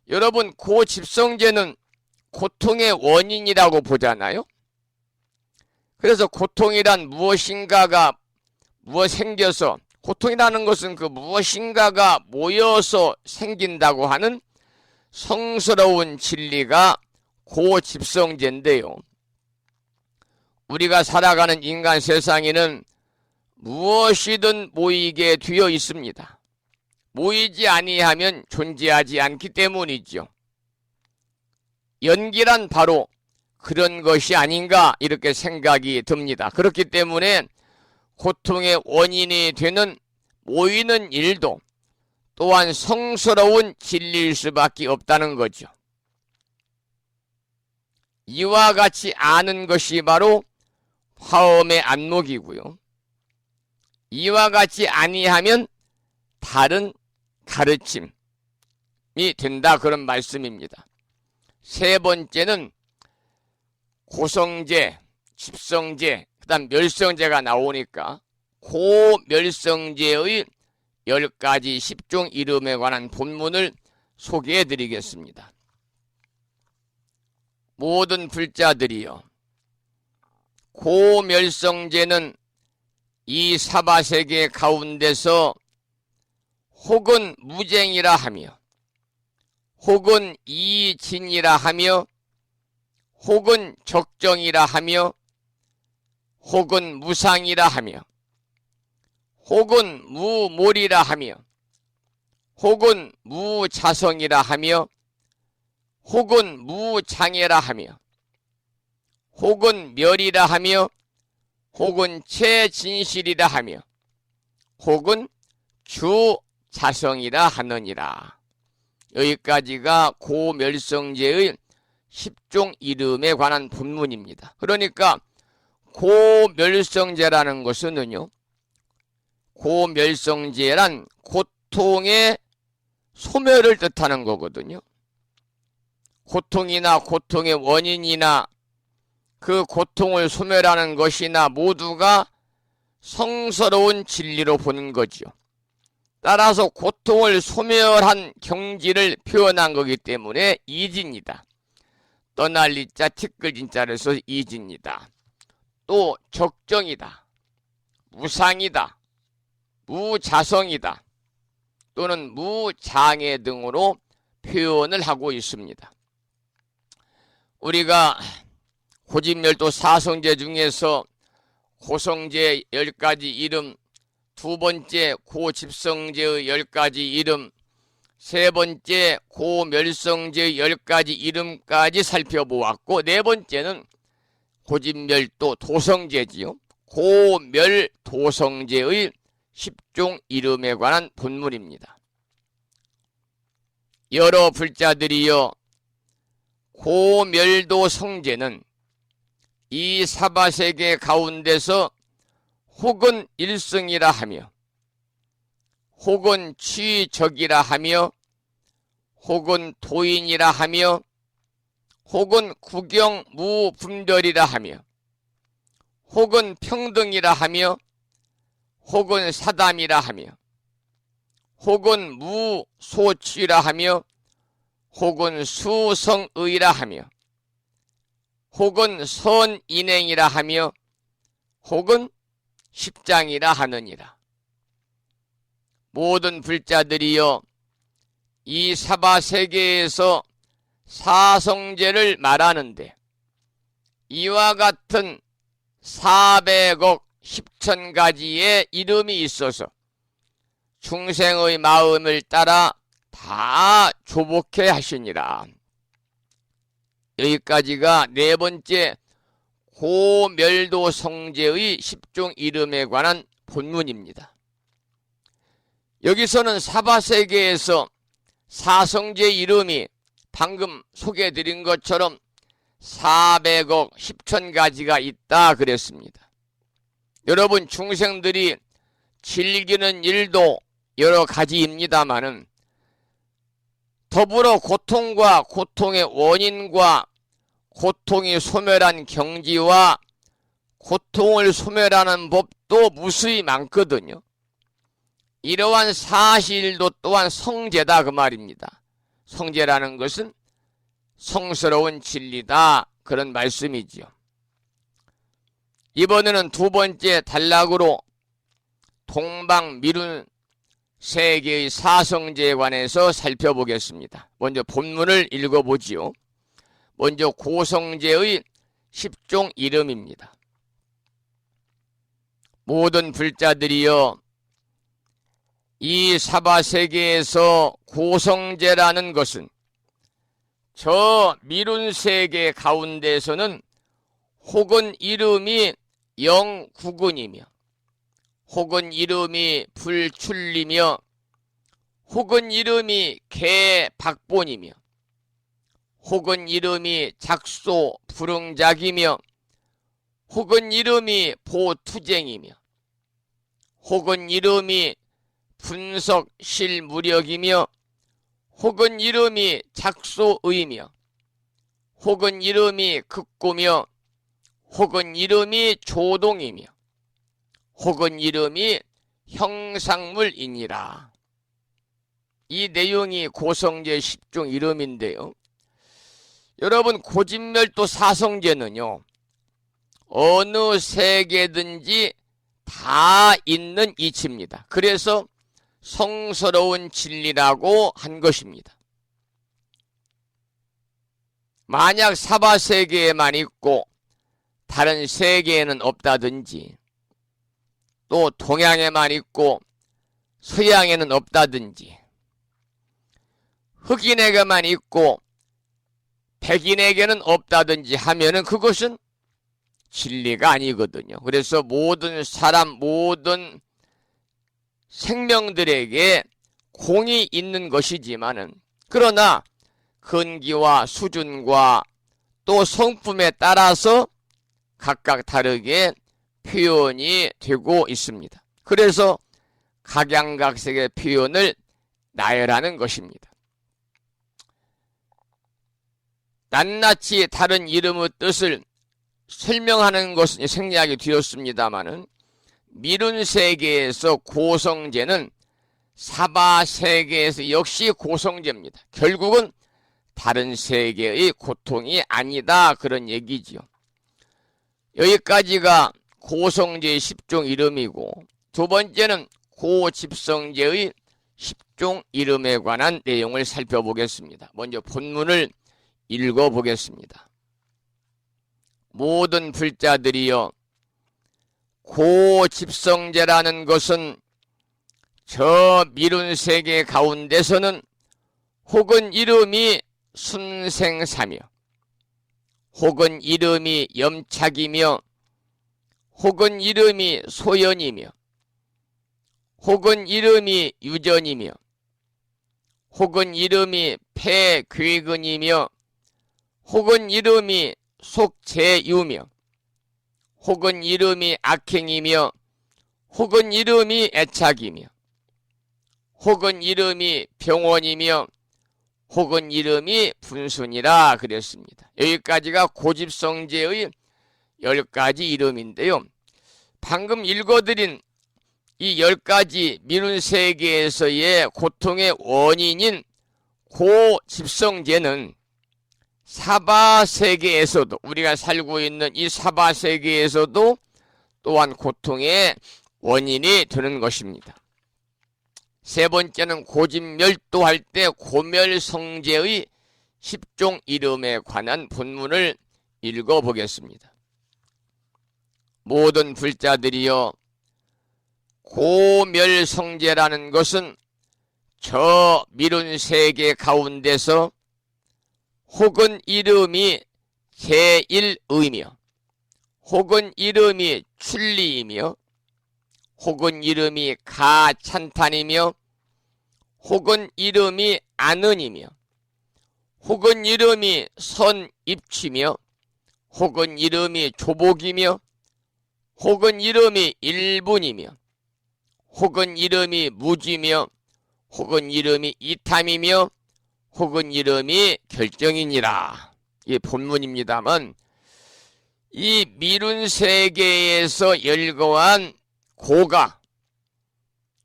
여러분, 고집성제는 고통의 원인이라고 보잖아요. 그래서 고통이란 무엇인가가 생겨서, 고통이라는 것은 그 무엇인가가 모여서 생긴다고 하는 성스러운 진리가 고집성제인데요. 우리가 살아가는 인간 세상에는 무엇이든 모이게 되어 있습니다. 모이지 아니하면 존재하지 않기 때문이죠. 연기란 바로 그런 것이 아닌가 이렇게 생각이 듭니다. 그렇기 때문에 고통의 원인이 되는 모이는 일도 또한 성스러운 진리일 수밖에 없다는 거죠. 이와 같이 아는 것이 바로 화엄의 안목이고요. 이와 같이 아니하면 다른 가르침이 된다 그런 말씀입니다. 세 번째는 고성제, 집성제, 그 다음 멸성제가 나오니까 고멸성제의 10가지 10종 이름에 관한 본문을 소개해 드리겠습니다. 모든 불자들이여, 고멸성제는 이 사바세계 가운데서 혹은 무쟁이라 하며 혹은 이진이라 하며 혹은 적정이라 하며 혹은 무상이라 하며 혹은 무몰이라 하며 혹은 무자성이라 하며 혹은 무장애라 하며 혹은 멸이라 하며 혹은 최진실이라 하며 혹은 주자성이라 하느니라. 여기까지가 고멸성제의 10종 이름에 관한 본문입니다. 그러니까 고멸성제라는 것은요, 고멸성제란 고통의 소멸을 뜻하는 거거든요. 고통이나 고통의 원인이나 그 고통을 소멸하는 것이나 모두가 성스러운 진리로 보는 거죠. 따라서 고통을 소멸한 경지를 표현한 거기 때문에 이지입니다. 떠날 이자 티끌 진자를 써서 이지입니다. 또 적정이다, 무상이다, 무자성이다 또는 무장애 등으로 표현을 하고 있습니다. 우리가 고집멸도 사성제 중에서 고성제 10가지 이름, 두 번째 고집성제의 10가지 이름, 세 번째 고멸성제의 10가지 이름까지 살펴보았고, 네 번째는 고집멸도 도성제지요. 고멸도성제의 10종 이름에 관한 본문입니다. 여러 불자들이여, 고멸도성제는 이 사바세계 가운데서 혹은 일승이라 하며 혹은 취적이라 하며 혹은 도인이라 하며 혹은 구경무분별이라 하며 혹은 평등이라 하며 혹은 사담이라 하며 혹은 무소취라 하며 혹은 수성의라 하며 혹은 선인행이라 하며 혹은 십장이라 하느니라. 모든 불자들이여, 이 사바세계에서 사성제를 말하는데 이와 같은 400억 10천 가지의 이름이 있어서 중생의 마음을 따라 다 조복해 하시니라. 여기까지가 네 번째 고멸도성제의 10종 이름에 관한 본문입니다. 여기서는 사바세계에서 사성제 이름이 방금 소개해드린 것처럼 400억 10천 가지가 있다 그랬습니다. 여러분, 중생들이 즐기는 일도 여러 가지입니다마는 더불어 고통과 고통의 원인과 고통이 소멸한 경지와 고통을 소멸하는 법도 무수히 많거든요. 이러한 사실도 또한 성제다 그 말입니다. 성제라는 것은 성스러운 진리다 그런 말씀이지요. 이번에는 두 번째 단락으로 동방미룬 세계의 사성제에 관해서 살펴보겠습니다. 먼저 본문을 읽어보지요. 먼저 고성제의 10종 이름입니다. 모든 불자들이여 이 사바세계에서 고성제라는 것은 저 미룬세계 가운데서는 혹은 이름이 영구근이며 혹은 이름이 불출리며 혹은 이름이 개박본이며 혹은 이름이 작소 불응작이며 혹은 이름이 보투쟁이며 혹은 이름이 분석실무력이며 혹은 이름이 작소의며 혹은 이름이 극고며 혹은 이름이 조동이며 혹은 이름이 형상물이니라. 이 내용이 고성제 10종 이름인데요. 여러분 고진멸도 사성제는요 어느 세계든지 다 있는 이치입니다. 그래서 성스러운 진리라고 한 것입니다. 만약 사바세계에만 있고 다른 세계에는 없다든지 또 동양에만 있고 서양에는 없다든지 흑인에게만 있고 백인에게는 없다든지 하면은 그것은 진리가 아니거든요. 그래서 모든 사람, 모든 생명들에게 공이 있는 것이지만은 그러나 근기와 수준과 또 성품에 따라서 각각 다르게 표현이 되고 있습니다. 그래서 각양각색의 표현을 나열하는 것입니다. 낱낱이 다른 이름의 뜻을 설명하는 것은 생략이 되었습니다마는 미룬세계에서 고성제는 사바세계에서 역시 고성제입니다. 결국은 다른 세계의 고통이 아니다 그런 얘기지요. 여기까지가 고성제의 10종 이름이고 두 번째는 고집성제의 10종 이름에 관한 내용을 살펴보겠습니다. 먼저 본문을 읽어보겠습니다. 모든 불자들이여 고집성제라는 것은 저 미룬세계 가운데서는 혹은 이름이 순생사며 혹은 이름이 염착이며 혹은 이름이 소연이며 혹은 이름이 유전이며 혹은 이름이 폐괴근이며 혹은 이름이 속재유며 혹은 이름이 악행이며 혹은 이름이 애착이며 혹은 이름이 병원이며 혹은 이름이 분순이라 그랬습니다. 여기까지가 고집성제의 10가지 이름인데요. 방금 읽어드린 이 10가지 미룬세계에서의 고통의 원인인 고집성제는 사바세계에서도 우리가 살고 있는 이 사바세계에서도 또한 고통의 원인이 되는 것입니다. 세 번째는 고집멸도할 때 고멸성제의 10종 이름에 관한 본문을 읽어보겠습니다. 모든 불자들이여 고멸성제라는 것은 저 미룬세계 가운데서 혹은 이름이 제1의며 혹은 이름이 출리이며 혹은 이름이 가찬탄이며 혹은 이름이 안은이며 혹은 이름이 선입치며 혹은 이름이 조복이며 혹은 이름이 일분이며 혹은 이름이 무지며 혹은 이름이 이탐이며 혹은 이름이 결정이니라. 이 본문입니다만 이 미룬세계에서 열거한 고가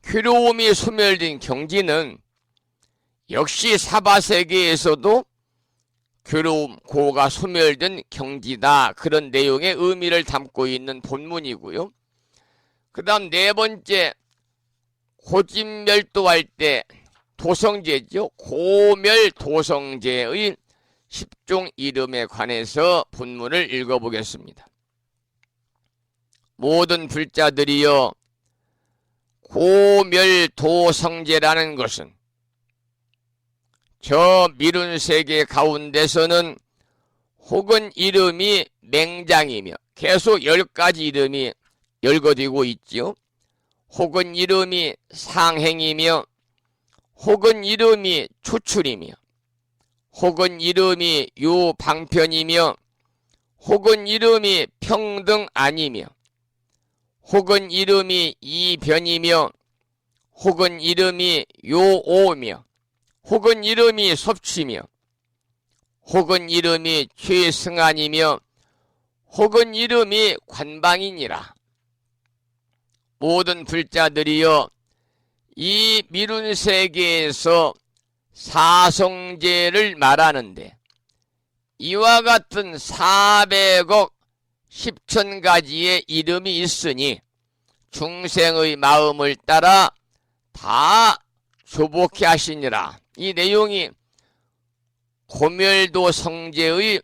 괴로움이 소멸된 경지는 역시 사바세계에서도 괴로움, 고가 소멸된 경지다. 그런 내용의 의미를 담고 있는 본문이고요. 그 다음 네 번째, 고집멸도할 때 도성제죠. 고멸도성제의 10종 이름에 관해서 본문을 읽어보겠습니다. 모든 불자들이여 고멸도성제라는 것은 저 미룬 세계 가운데서는 혹은 이름이 맹장이며 계속 10가지 이름이 열거되고 있지요. 혹은 이름이 상행이며 혹은 이름이 추출이며 혹은 이름이 유방편이며 혹은 이름이 평등 아니며 혹은 이름이 이변이며 혹은 이름이 요오며 혹은 이름이 섭취며 혹은 이름이 최승안이며 혹은 이름이 관방이니라. 모든 불자들이여 이 미룬 세계에서 사성제를 말하는데 이와 같은 400억 10,000가지의 이름이 있으니 중생의 마음을 따라 다 조복해 하시니라. 이 내용이 고멸도 성제의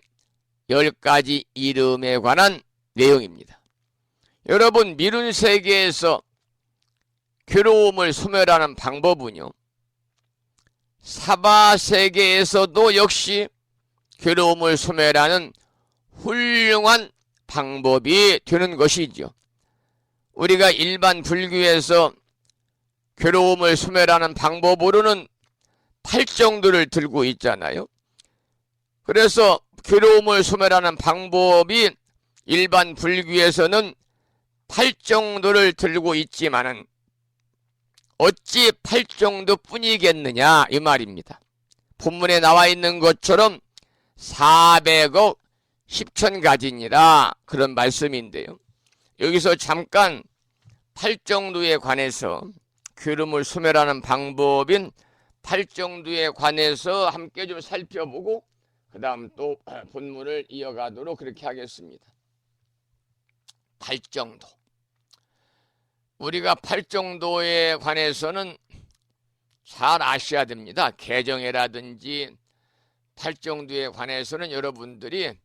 10가지 이름에 관한 내용입니다. 여러분, 미룬 세계에서 괴로움을 소멸하는 방법은요, 사바 세계에서도 역시 괴로움을 소멸하는 훌륭한 방법이 되는 것이죠. 우리가 일반 불교에서 괴로움을 소멸하는 방법으로는 8정도를 들고 있잖아요. 그래서 괴로움을 소멸하는 방법이 일반 불교에서는 8정도를 들고 있지만은 어찌 8정도 뿐이겠느냐 이 말입니다. 본문에 나와 있는 것처럼 400억 10,000가지니라 그런 말씀인데요. 여기서 잠깐 8정도에 관해서 괴로움을 소멸하는 방법인 8정도에 관해서 함께 좀 살펴보고 그 다음 또 본문을 이어가도록 그렇게 하겠습니다. 8정도. 우리가 8정도에 관해서는 잘 아셔야 됩니다. 개정해라든지 8정도에 관해서는 여러분들이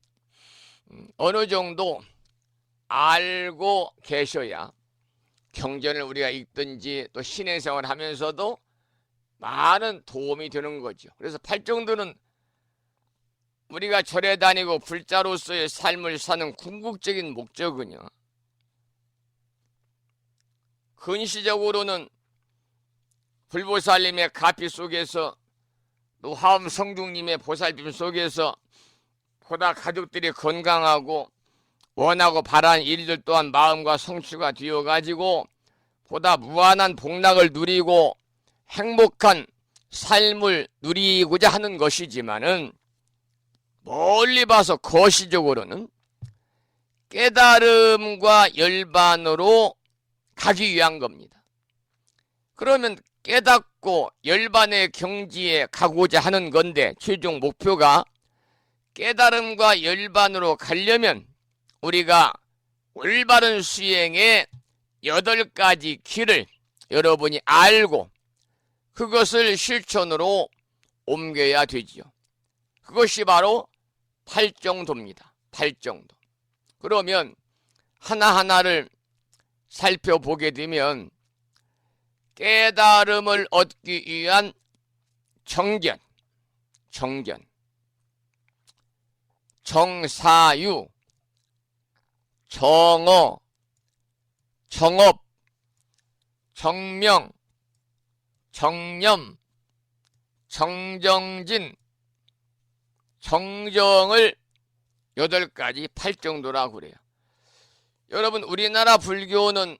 어느 정도 알고 계셔야 경전을 우리가 읽든지 또 신행생활을 하면서도 많은 도움이 되는 거죠. 그래서 8정도는 우리가 절에 다니고 불자로서의 삶을 사는 궁극적인 목적은요, 근시적으로는 불보살님의 가피 속에서 또 화엄 성중님의 보살핌 속에서 보다 가족들이 건강하고 원하고 바라는 일들 또한 마음과 성취가 되어가지고 보다 무한한 복락을 누리고 행복한 삶을 누리고자 하는 것이지만은 멀리 봐서 거시적으로는 깨달음과 열반으로 가기 위한 겁니다. 그러면 깨닫고 열반의 경지에 가고자 하는 건데 최종 목표가 깨달음과 열반으로 가려면 우리가 올바른 수행의 8가지 길을 여러분이 알고 그것을 실천으로 옮겨야 되지요. 그것이 바로 8정도입니다. 8정도. 그러면 하나하나를 살펴보게 되면 깨달음을 얻기 위한 정견, 정사유, 정어, 정업, 정명, 정념, 정정진, 정정을 8가지 8정도라고 그래요. 여러분, 우리나라 불교는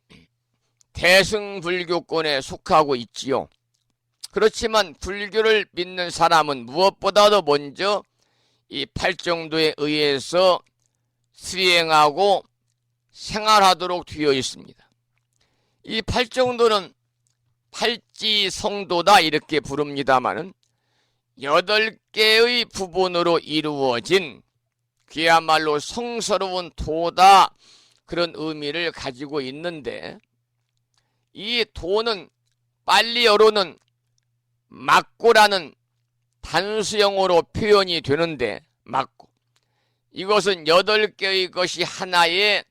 대승불교권에 속하고 있지요. 그렇지만 불교를 믿는 사람은 무엇보다도 먼저 이 8정도에 의해서 수행하고 생활하도록 되어 있습니다. 이 8정도는 팔지성도다 이렇게 부릅니다마는 8개의 부분으로 이루어진 그야말로 성스러운 도다 그런 의미를 가지고 있는데 이 도는 빨리어로는 막고라는 단수형으로 표현이 되는데 막고 이것은 8개의 것이 하나의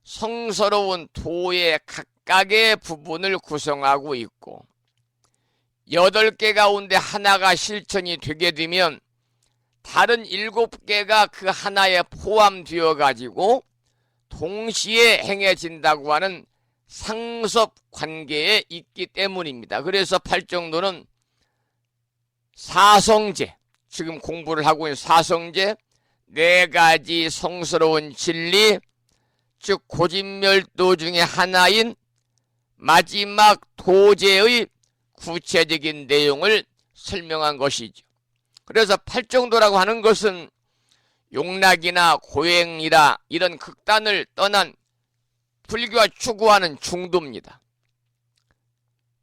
성스러운 도의 각각의 부분을 구성하고 있고 8개 가운데 하나가 실천이 되게 되면 다른 7개가 그 하나에 포함되어 가지고 동시에 행해진다고 하는 상섭 관계에 있기 때문입니다. 그래서 팔정도는 사성제, 지금 공부를 하고 있는 사성제, 4가지 성스러운 진리, 즉 고진멸도 중에 하나인 마지막 도제의 구체적인 내용을 설명한 것이죠. 그래서 팔정도라고 하는 것은 용락이나 고행이라 이런 극단을 떠난 불교가 추구하는 중도입니다.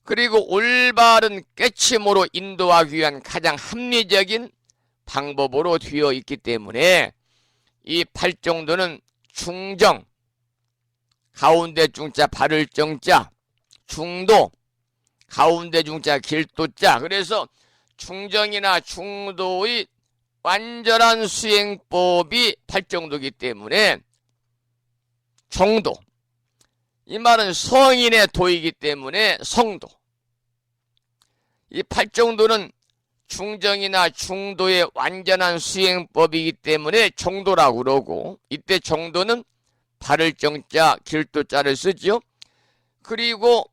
그리고 올바른 깨침으로 인도하기 위한 가장 합리적인 방법으로 되어 있기 때문에 이 팔정도는 중정, 가운데 중자 바를 정자, 중도, 가운데 중자 길도자, 그래서 중정이나 중도의 완전한 수행법이 팔정도이기 때문에 정도, 이 말은 성인의 도이기 때문에 성도. 이 팔정도는 중정이나 중도의 완전한 수행법이기 때문에 정도라고 그러고, 이때 정도는 바를 정자 길도자를 쓰죠. 그리고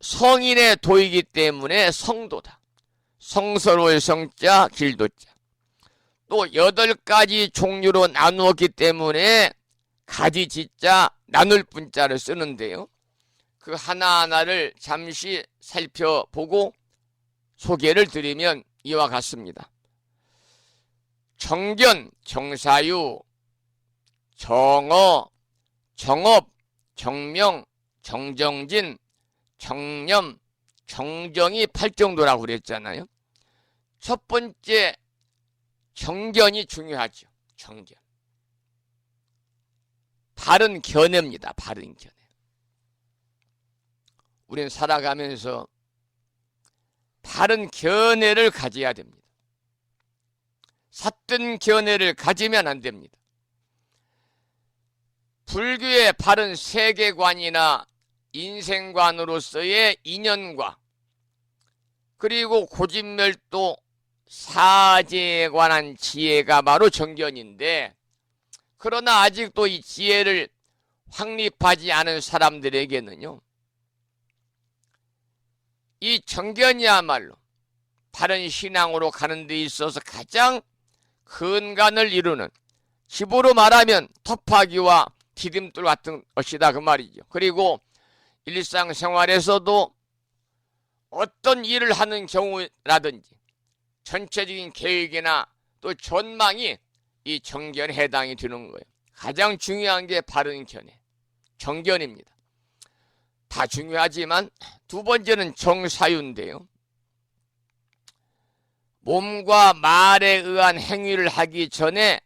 성인의 도이기 때문에 성도다. 성서로의 성자 길도자. 또 8가지 종류로 나누었기 때문에 가지 지자 나눌 분자를 쓰는데요. 그 하나하나를 잠시 살펴보고 소개를 드리면 이와 같습니다. 정견, 정사유, 정어, 정업, 정명, 정정진, 정념, 정정이 팔정도라고 그랬잖아요. 첫 번째 정견이 중요하죠. 정견. 바른 견해입니다. 바른 견해. 우리는 살아가면서 바른 견해를 가져야 됩니다. 삿된 견해를 가지면 안 됩니다. 불교의 바른 세계관이나 인생관으로서의 인연과 그리고 고진멸도 사제에 관한 지혜가 바로 정견인데, 그러나 아직도 이 지혜를 확립하지 않은 사람들에게는요, 이 정견이야말로 바른 신앙으로 가는 데 있어서 가장 근간을 이루는, 집으로 말하면 터파기와 디딤돌 같은 것이다 그 말이죠. 그리고 일상생활에서도 어떤 일을 하는 경우라든지 전체적인 계획이나 또 전망이 이 정견에 해당이 되는 거예요. 가장 중요한 게 바른 견해, 정견입니다. 다 중요하지만 두 번째는 정사유인데요. 몸과 말에 의한 행위를 하기 전에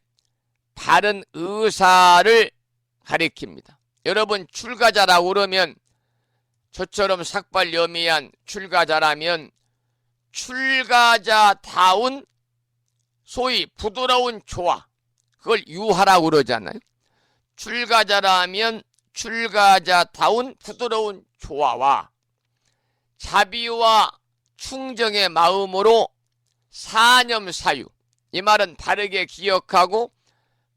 바른 의사를 가리킵니다. 여러분 출가자라고 그러면, 저처럼 삭발여미한 출가자라면 출가자다운 소위 부드러운 조화, 그걸 유하라고 그러잖아요. 출가자라면 출가자다운 부드러운 조화와 자비와 충정의 마음으로 사념사유, 이 말은 바르게 기억하고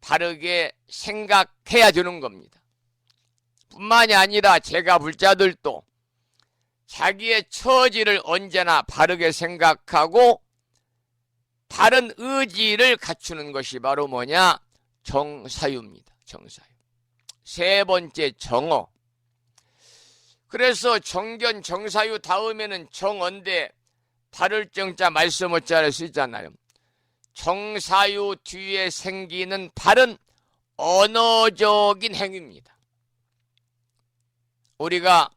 바르게 생각해야 되는 겁니다. 뿐만이 아니라 제가 불자들도 자기의 처지를 언제나 바르게 생각하고 바른 의지를 갖추는 것이 바로 뭐냐? 정사유입니다. 정사유. 세 번째 정어. 그래서 정견, 정사유 다음에는 정언데 바를 정자 말씀을 자를 쓰잖아요. 정사유 뒤에 생기는 바른 언어적인 행위입니다. 우리가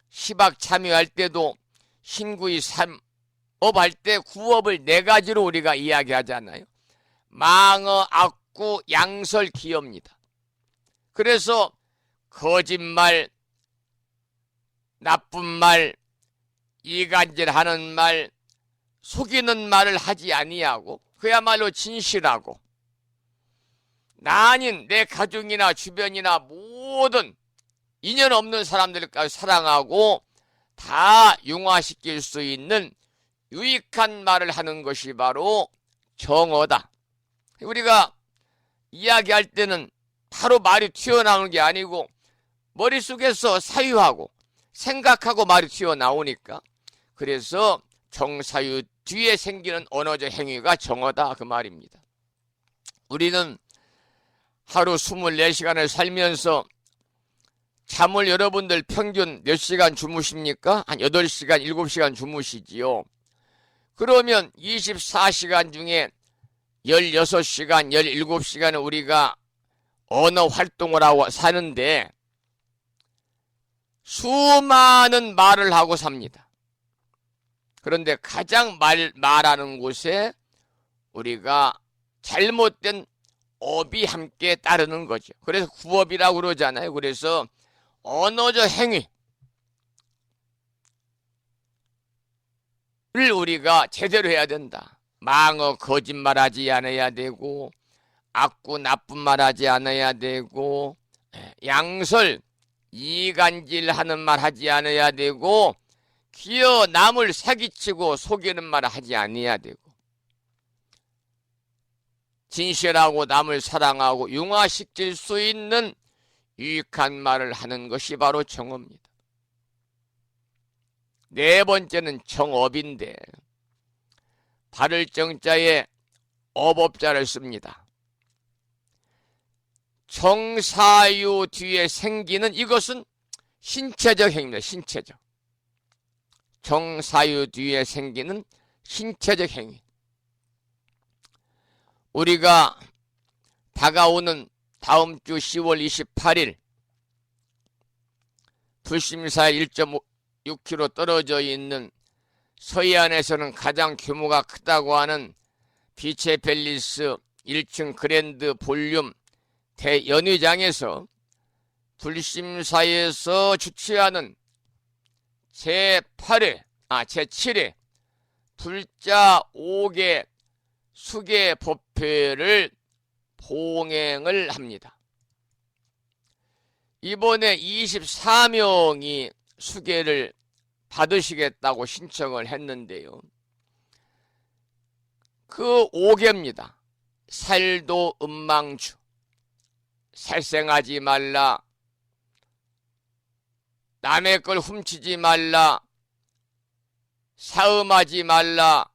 시박 참여할 때도 신구이 삼업 할 때 구업을 4가지로 우리가 이야기하잖아요. 망어, 악구, 양설, 기업입니다. 그래서 거짓말, 나쁜 말, 이간질하는 말, 속이는 말을 하지 아니하고 그야말로 진실하고 나 아닌 내 가족이나 주변이나 모든 인연 없는 사람들까지 사랑하고 다 융화시킬 수 있는 유익한 말을 하는 것이 바로 정어다. 우리가 이야기할 때는 바로 말이 튀어나오는 게 아니고 머릿속에서 사유하고 생각하고 말이 튀어나오니까, 그래서 정사유 뒤에 생기는 언어적 행위가 정어다, 그 말입니다. 우리는 하루 24시간을 살면서 잠을 여러분들 평균 몇 시간 주무십니까? 한 8시간, 7시간 주무시지요. 그러면 24시간 중에 16시간, 17시간을 우리가 언어 활동을 하고 사는데 수많은 말을 하고 삽니다. 그런데 가장 말하는 곳에 우리가 잘못된 업이 함께 따르는 거죠. 그래서 구업이라고 그러잖아요. 그래서 언어적 행위를 우리가 제대로 해야 된다. 망어 거짓말하지 않아야 되고, 악구 나쁜 말하지 않아야 되고, 양설 이간질하는 말 하지 않아야 되고, 기어 남을 사기치고 속이는 말 하지 않아야 되고, 진실하고 남을 사랑하고 융화시킬 수 있는 유익한 말을 하는 것이 바로 정어입니다. 네 번째는 정업인데, 바를 정자에 업업자를 씁니다. 정사유 뒤에 생기는 이것은 신체적 행위입니다. 신체적. 정사유 뒤에 생기는 신체적 행위. 우리가 다가오는 다음 주 10월 28일 불심사에 1.6km 떨어져 있는 서해안에서는 가장 규모가 크다고 하는 비체 팰리스 1층 그랜드 볼륨 대연회장에서 불심사에서 주최하는 제7회 불자 5개 수계 법회를 봉행을 합니다. 이번에 24명이 수계를 받으시겠다고 신청을 했는데요. 그 5개입니다. 살도 음망주, 살생하지 말라, 남의 걸 훔치지 말라, 사음하지 말라,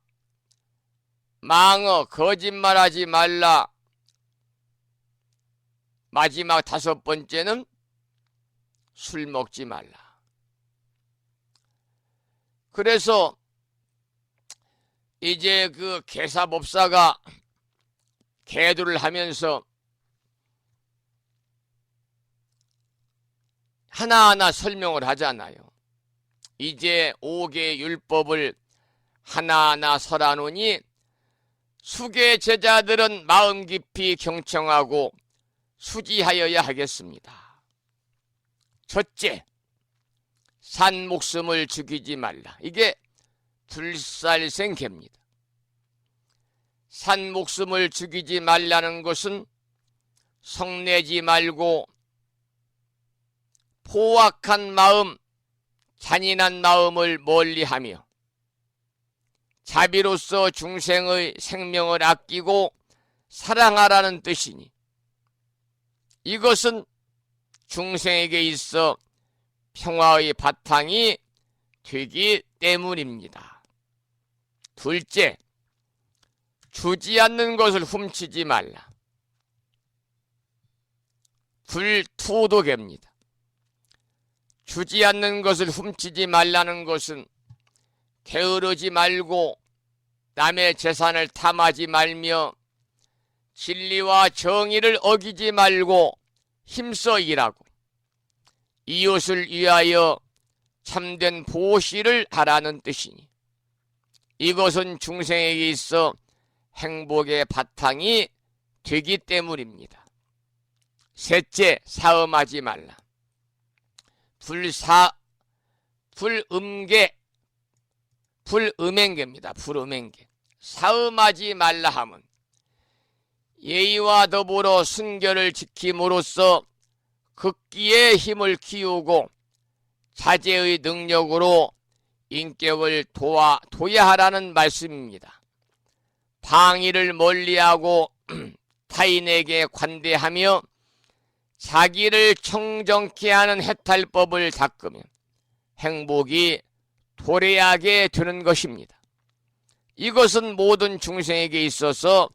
망어 거짓말하지 말라, 마지막 5번째는 술 먹지 말라. 그래서 이제 그 계사법사가 계도를 하면서 하나하나 설명을 하잖아요. 이제 5개 율법을 하나하나 설하노니 수계 제자들은 마음 깊이 경청하고 수지하여야 하겠습니다. 첫째, 산 목숨을 죽이지 말라. 이게 불살생계입니다. 산 목숨을 죽이지 말라는 것은 성내지 말고 포악한 마음, 잔인한 마음을 멀리하며 자비로서 중생의 생명을 아끼고 사랑하라는 뜻이니, 이것은 중생에게 있어 평화의 바탕이 되기 때문입니다. 둘째, 주지 않는 것을 훔치지 말라. 불투독입니다. 주지 않는 것을 훔치지 말라는 것은 게으르지 말고 남의 재산을 탐하지 말며 진리와 정의를 어기지 말고 힘써 일하고 이웃을 위하여 참된 보시를 하라는 뜻이니, 이것은 중생에게 있어 행복의 바탕이 되기 때문입니다. 셋째, 사음하지 말라. 불음행계입니다. 불음행계. 사음하지 말라 함은 예의와 더불어 순결을 지킴으로써 극기의 힘을 키우고 자제의 능력으로 인격을 도야하라는 말씀입니다. 방위를 멀리하고 타인에게 관대하며 자기를 청정케 하는 해탈법을 닦으면 행복이 도래하게 되는 것입니다. 이것은 모든 중생에게 있어서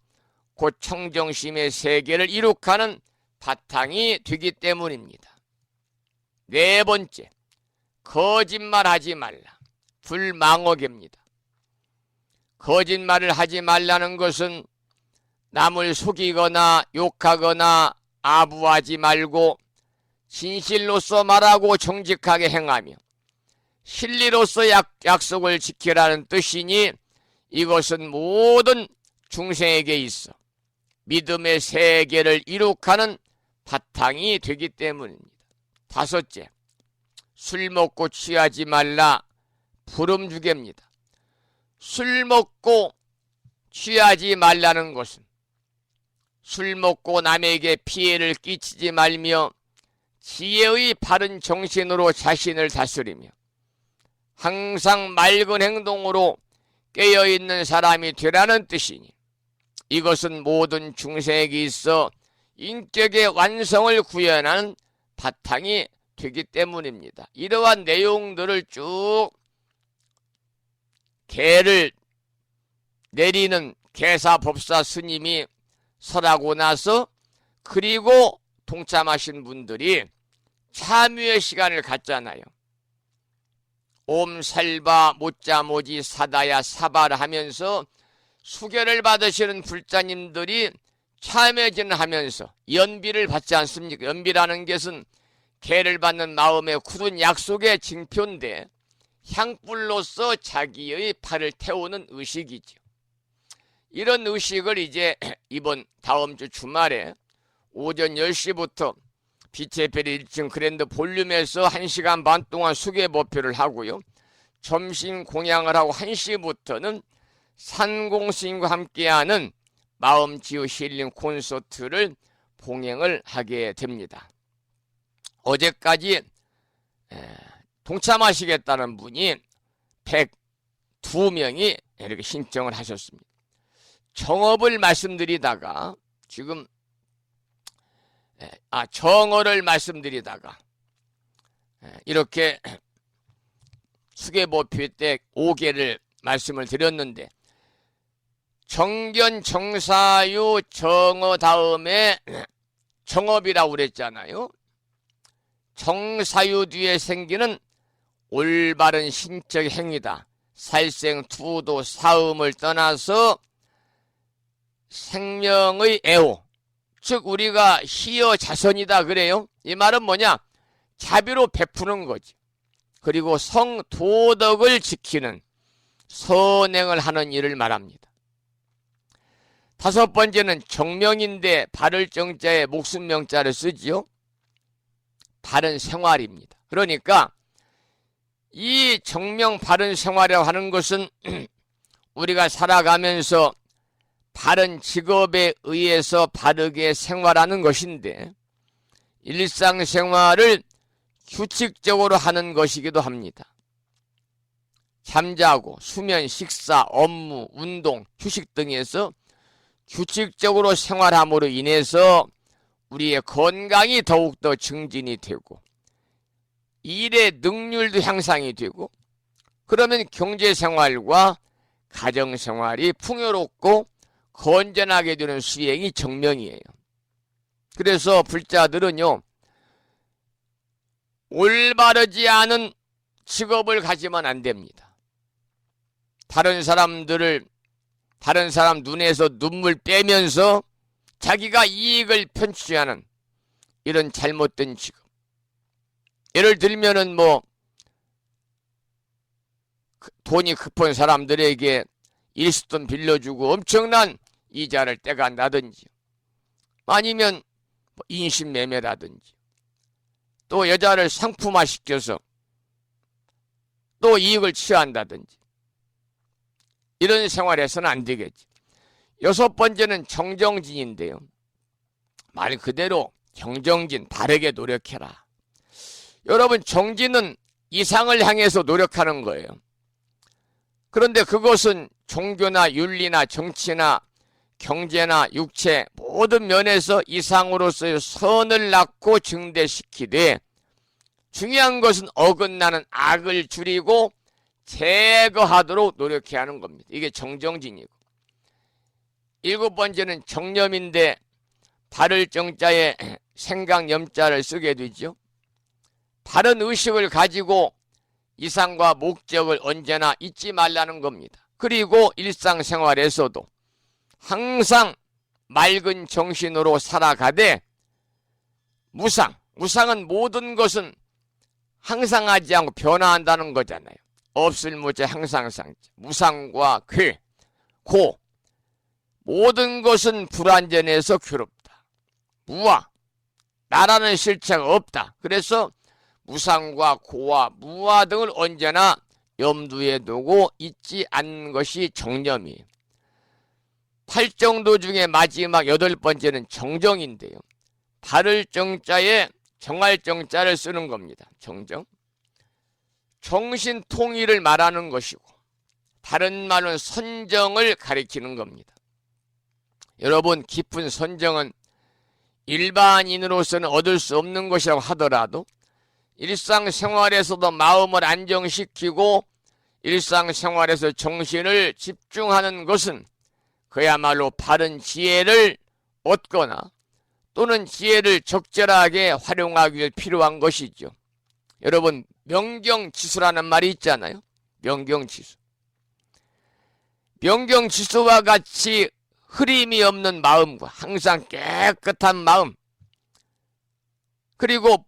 곧 청정심의 세계를 이룩하는 바탕이 되기 때문입니다. 네 번째, 거짓말하지 말라. 불망어계입니다. 거짓말을 하지 말라는 것은 남을 속이거나 욕하거나 아부하지 말고 진실로서 말하고 정직하게 행하며 실리로서 약속을 지키라는 뜻이니 이것은 모든 중생에게 있어 믿음의 세계를 이룩하는 바탕이 되기 때문입니다. 다섯째, 술 먹고 취하지 말라. 부름주계입니다. 술 먹고 취하지 말라는 것은 술 먹고 남에게 피해를 끼치지 말며 지혜의 바른 정신으로 자신을 다스리며 항상 맑은 행동으로 깨어있는 사람이 되라는 뜻이니 이것은 모든 중생에게 있어 인격의 완성을 구현하는 바탕이 되기 때문입니다. 이러한 내용들을 쭉 계를 내리는 계사법사 스님이 설하고 나서 그리고 동참하신 분들이 참여의 시간을 갖잖아요. 옴살바 못자모지 사다야 사바를 하면서 수계를 받으시는 불자님들이 참여진을 하면서 연비를 받지 않습니까? 연비라는 것은 계를 받는 마음의 굳은 약속의 징표인데 향불로서 자기의 팔을 태우는 의식이죠. 이런 의식을 이제 이번 다음 주 주말에 오전 10시부터 빛의 별이 1층 그랜드 볼륨에서 1시간 반 동안 수계 법회를 하고요. 점심 공양을 하고 1시부터는 산공스님과 함께하는 마음치유 힐링 콘서트를 봉행을 하게 됩니다. 어제까지 동참하시겠다는 분이 102명이 이렇게 신청을 하셨습니다. 정업을 말씀드리다가 지금 정어를 말씀드리다가 이렇게 수계법회 때 5개를 말씀을 드렸는데 정견, 정사유, 정어 다음에 정업이라고 그랬잖아요. 정사유 뒤에 생기는 올바른 신적 행위다. 살생, 투도, 사음을 떠나서 생명의 애호, 즉 우리가 희여 자선이다 그래요. 이 말은 뭐냐? 자비로 베푸는 거지. 그리고 성도덕을 지키는 선행을 하는 일을 말합니다. 다섯 번째는 정명인데 바를 정자에 목숨 명자를 쓰지요. 바른 생활입니다. 그러니까 이 정명 바른 생활이라고 하는 것은 우리가 살아가면서 바른 직업에 의해서 바르게 생활하는 것인데 일상생활을 규칙적으로 하는 것이기도 합니다. 잠자고 수면, 식사, 업무, 운동, 휴식 등에서 규칙적으로 생활함으로 인해서 우리의 건강이 더욱더 증진이 되고 일의 능률도 향상이 되고 그러면 경제생활과 가정생활이 풍요롭고 건전하게 되는 수행이 정명이에요. 그래서 불자들은요, 올바르지 않은 직업을 가지면 안 됩니다. 다른 사람 눈에서 눈물 빼면서 자기가 이익을 편취하는 이런 잘못된 직업. 예를 들면은 돈이 급한 사람들에게 일시돈 빌려주고 엄청난 이자를 떼간다든지 아니면 인신매매라든지 또 여자를 상품화 시켜서 또 이익을 취한다든지 이런 생활에서는 안 되겠지. 여섯 번째는 정정진인데요. 말 그대로 경정진, 바르게 노력해라. 여러분, 정진은 이상을 향해서 노력하는 거예요. 그런데 그것은 종교나 윤리나 정치나 경제나 육체 모든 면에서 이상으로서의 선을 낳고 증대시키되, 중요한 것은 어긋나는 악을 줄이고 제거하도록 노력해야 하는 겁니다. 이게 정정진이고, 7번째는 정념인데 바를 정자에 생각 염자를 쓰게 되죠. 바른 의식을 가지고 이상과 목적을 언제나 잊지 말라는 겁니다. 그리고 일상생활에서도 항상 맑은 정신으로 살아가되, 무상은 모든 것은 항상하지 않고 변화한다는 거잖아요. 없을 무제 항상상제, 무상과 고, 모든 것은 불완전해서 괴롭다. 무아, 나라는 실체가 없다. 그래서 무상과 고와 무아 등을 언제나 염두에 두고 잊지 않는 것이 정념이에요. 8정도 중에 마지막 8번째는 정정인데요. 바를 정자에 정할 정자를 쓰는 겁니다. 정정. 정신 통일을 말하는 것이고, 다른 말은 선정을 가리키는 겁니다. 여러분, 깊은 선정은 일반인으로서는 얻을 수 없는 것이라고 하더라도 일상생활에서도 마음을 안정시키고 일상생활에서 정신을 집중하는 것은 그야말로 바른 지혜를 얻거나 또는 지혜를 적절하게 활용하기 위해 필요한 것이죠. 여러분, 명경지수라는 말이 있잖아요. 명경지수. 명경지수와 같이 흐림이 없는 마음과 항상 깨끗한 마음, 그리고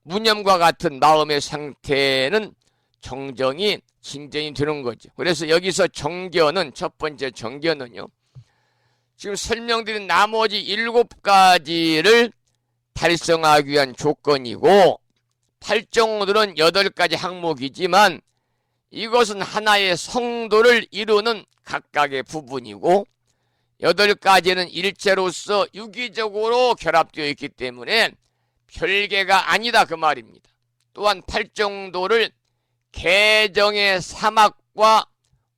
무념과 같은 마음의 상태는 정정이 진전이 되는 거죠. 그래서 여기서 정견은, 첫 번째 정견은요, 지금 설명드린 나머지 7가지를 달성하기 위한 조건이고, 8정도는 8가지 항목이지만 이것은 하나의 성도를 이루는 각각의 부분이고, 8가지는 일체로서 유기적으로 결합되어 있기 때문에 별개가 아니다, 그 말입니다. 또한 8정도를 개정의 사막과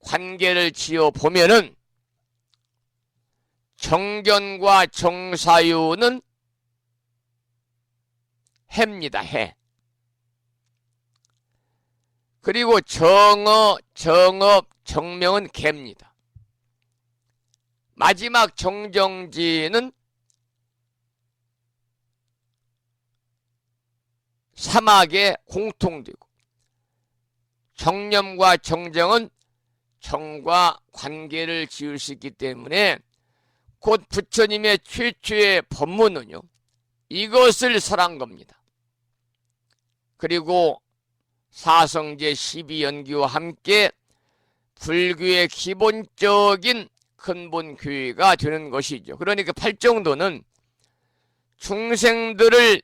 관계를 지어 보면은 정견과 정사유는 해입니다. 해. 그리고 정어, 정업, 정명은 개입니다. 마지막 정정지는 사막에 공통되고, 정념과 정정은 정과 관계를 지을 수 있기 때문에 곧 부처님의 최초의 법문은요, 이것을 설한 겁니다. 그리고 사성제 12연기와 함께 불교의 기본적인 근본 교회가 되는 것이죠. 그러니까 8정도는 중생들을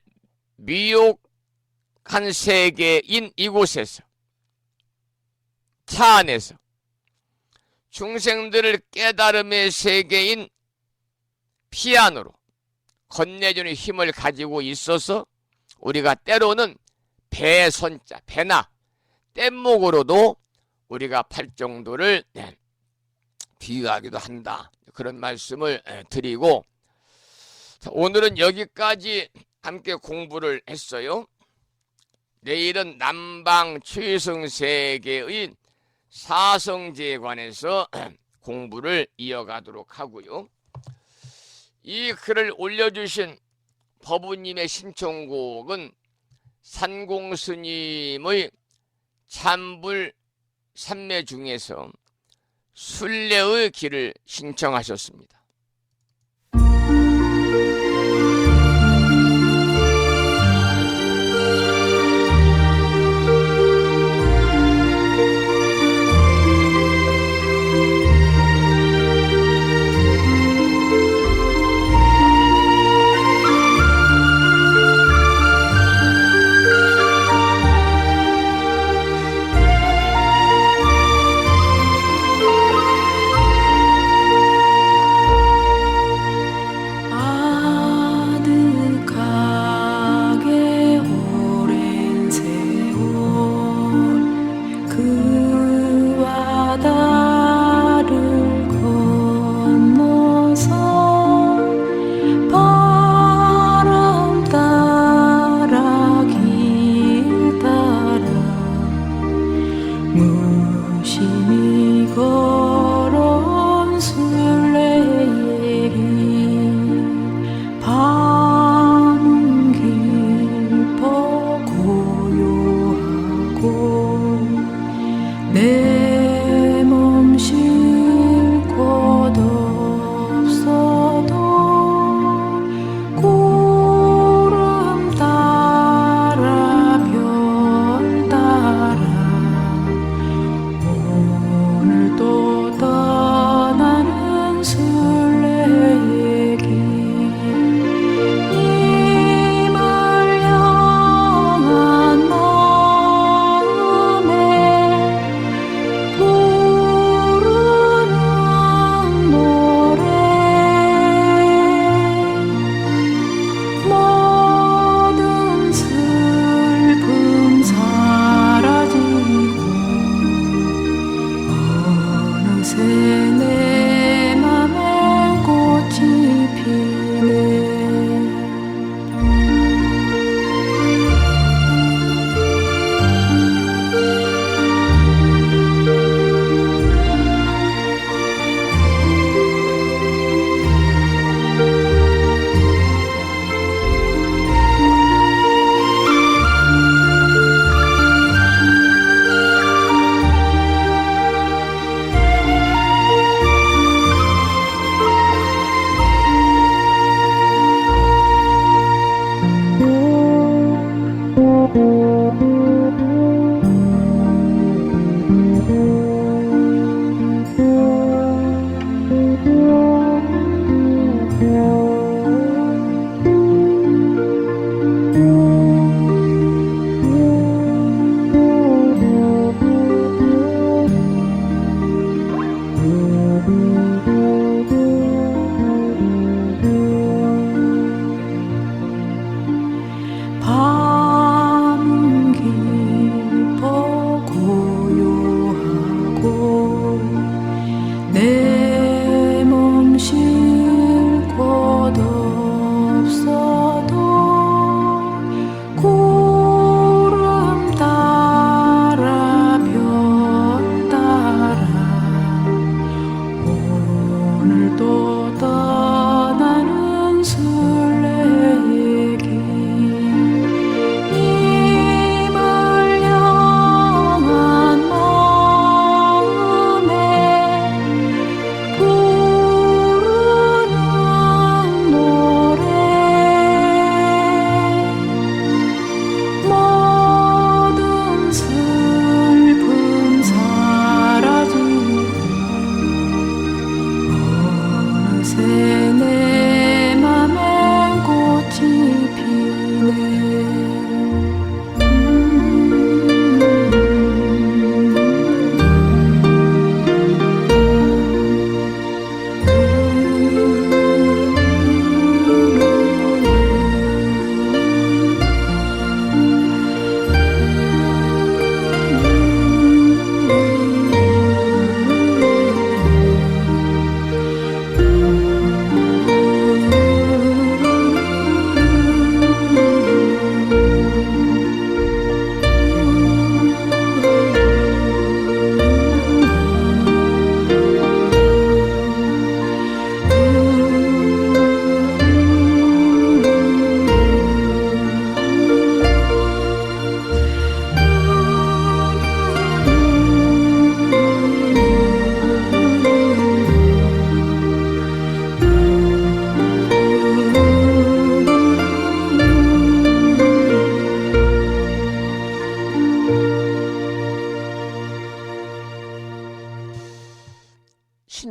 미혹한 세계인 이곳에서, 차 안에서 중생들을 깨달음의 세계인 피 안으로 건네주는 힘을 가지고 있어서 우리가 때로는 배선자, 배나 뗏목으로도 우리가 8정도를 비유하기도 한다, 그런 말씀을 드리고, 오늘은 여기까지 함께 공부를 했어요. 내일은 남방 최성세계의 사성제에 관해서 공부를 이어가도록 하고요. 이 글을 올려주신 법우님의 신청곡은 산공스님의 참불 삼매 중에서 순례의 길을 신청하셨습니다.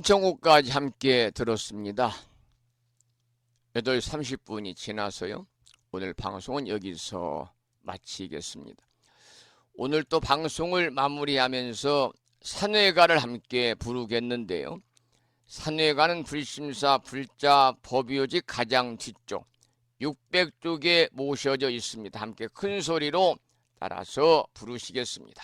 신청곡까지 함께 들었습니다. 8시 30분이 지나서요. 오늘 방송은 여기서 마치겠습니다. 오늘 또 방송을 마무리하면서 산회가를 함께 부르겠는데요. 산회가는 불심사 불자 법요지 가장 뒤쪽 600쪽에 모셔져 있습니다. 함께 큰 소리로 따라서 부르시겠습니다.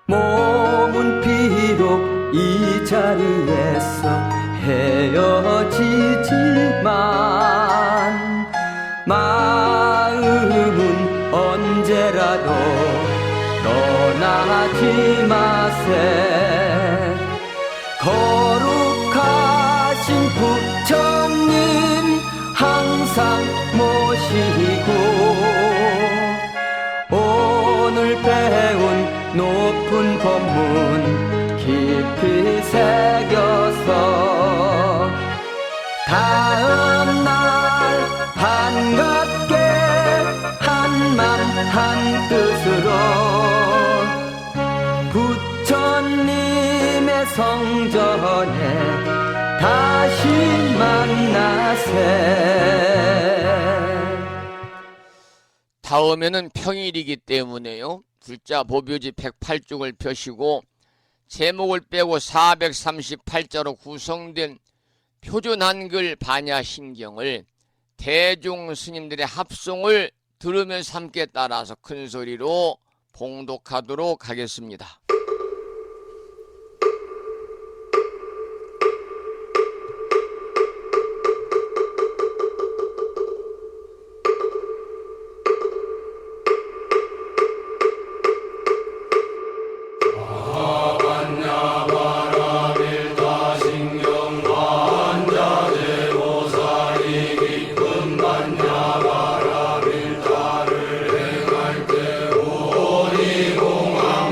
몸은 비록 이 자리에서 헤어지지만 마음은 언제라도 떠나지 마세. 거룩하신 부처님 항상 모시고 오늘 배운 높은 법문 깊이 새겨서 다음날 반갑게 한맘 한뜻으로 부처님의 성전에 다시 만나세. 다음에는 평일이기 때문에요. 불자 법요지 108쪽을 펴시고 제목을 빼고 438자로 구성된 표준 한글 반야 신경을 대중 스님들의 합송을 들으면서 함께 따라서 큰 소리로 봉독하도록 하겠습니다.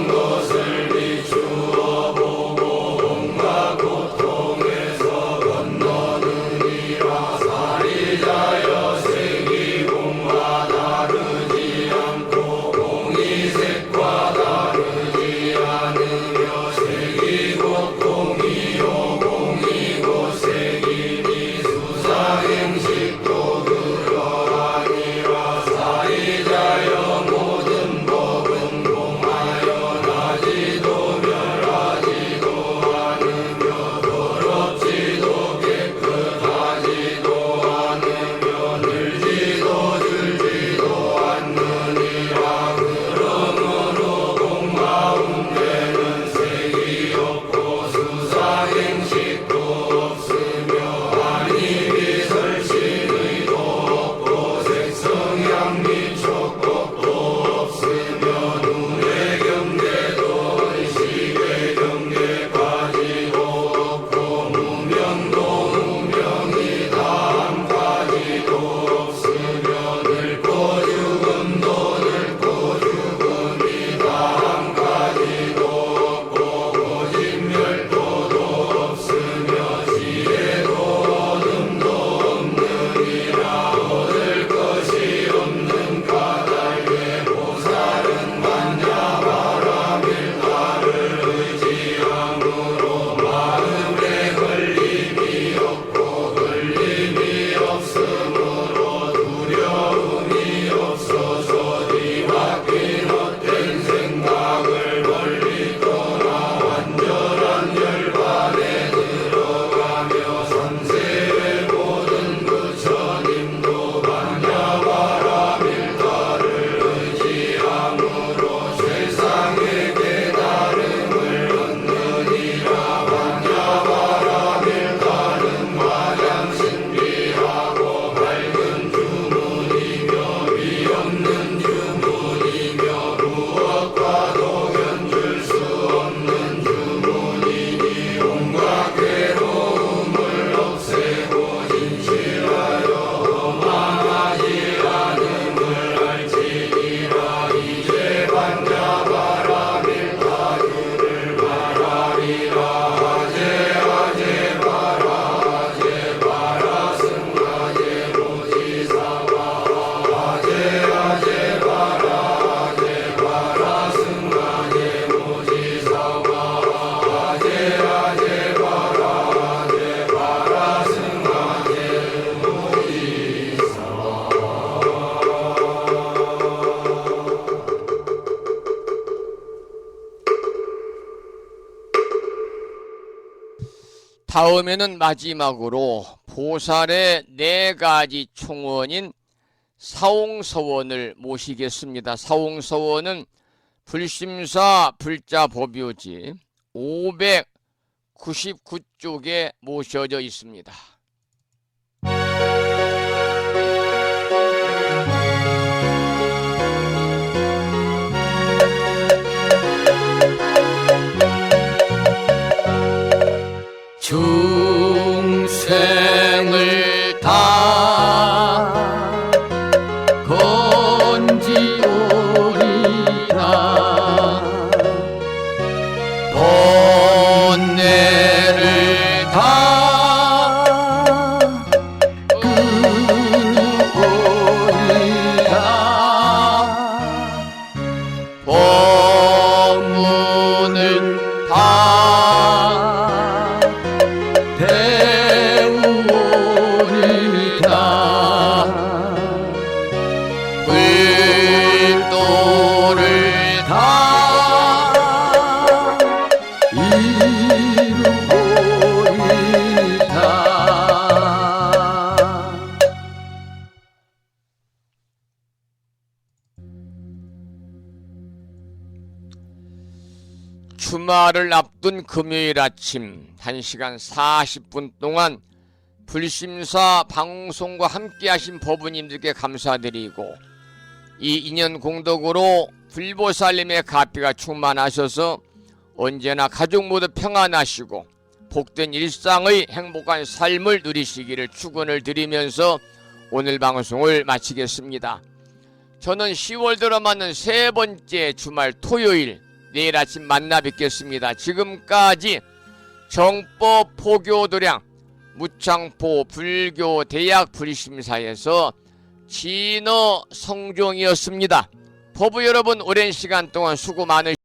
것을 다음에는 마지막으로 보살의 4가지 총원인 사홍서원을 모시겠습니다. 사홍서원은 불심사 불자법요지 599쪽에 모셔져 있습니다. 중생을 다 건지오리라 번뇌를 다 끊으오리라 법문을 다 배우오리다 불도를 다 이루오리다 주말을 앞둔 금요일 아침 1시간 40분 동안 불심사 방송과 함께 하신 법우님들께 감사드리고 이 인연 공덕으로 불보살님의 가피가 충만하셔서 언제나 가족 모두 평안하시고 복된 일상의 행복한 삶을 누리시기를 축원을 드리면서 오늘 방송을 마치겠습니다. 저는 10월 들어 맞는 3번째 주말 토요일 내일 아침 만나 뵙겠습니다. 지금까지 정법 포교도량 무창포 불교 대학 불심사에서 진어 성종이었습니다. 법부 여러분 오랜 시간 동안 수고 많으셨습니다.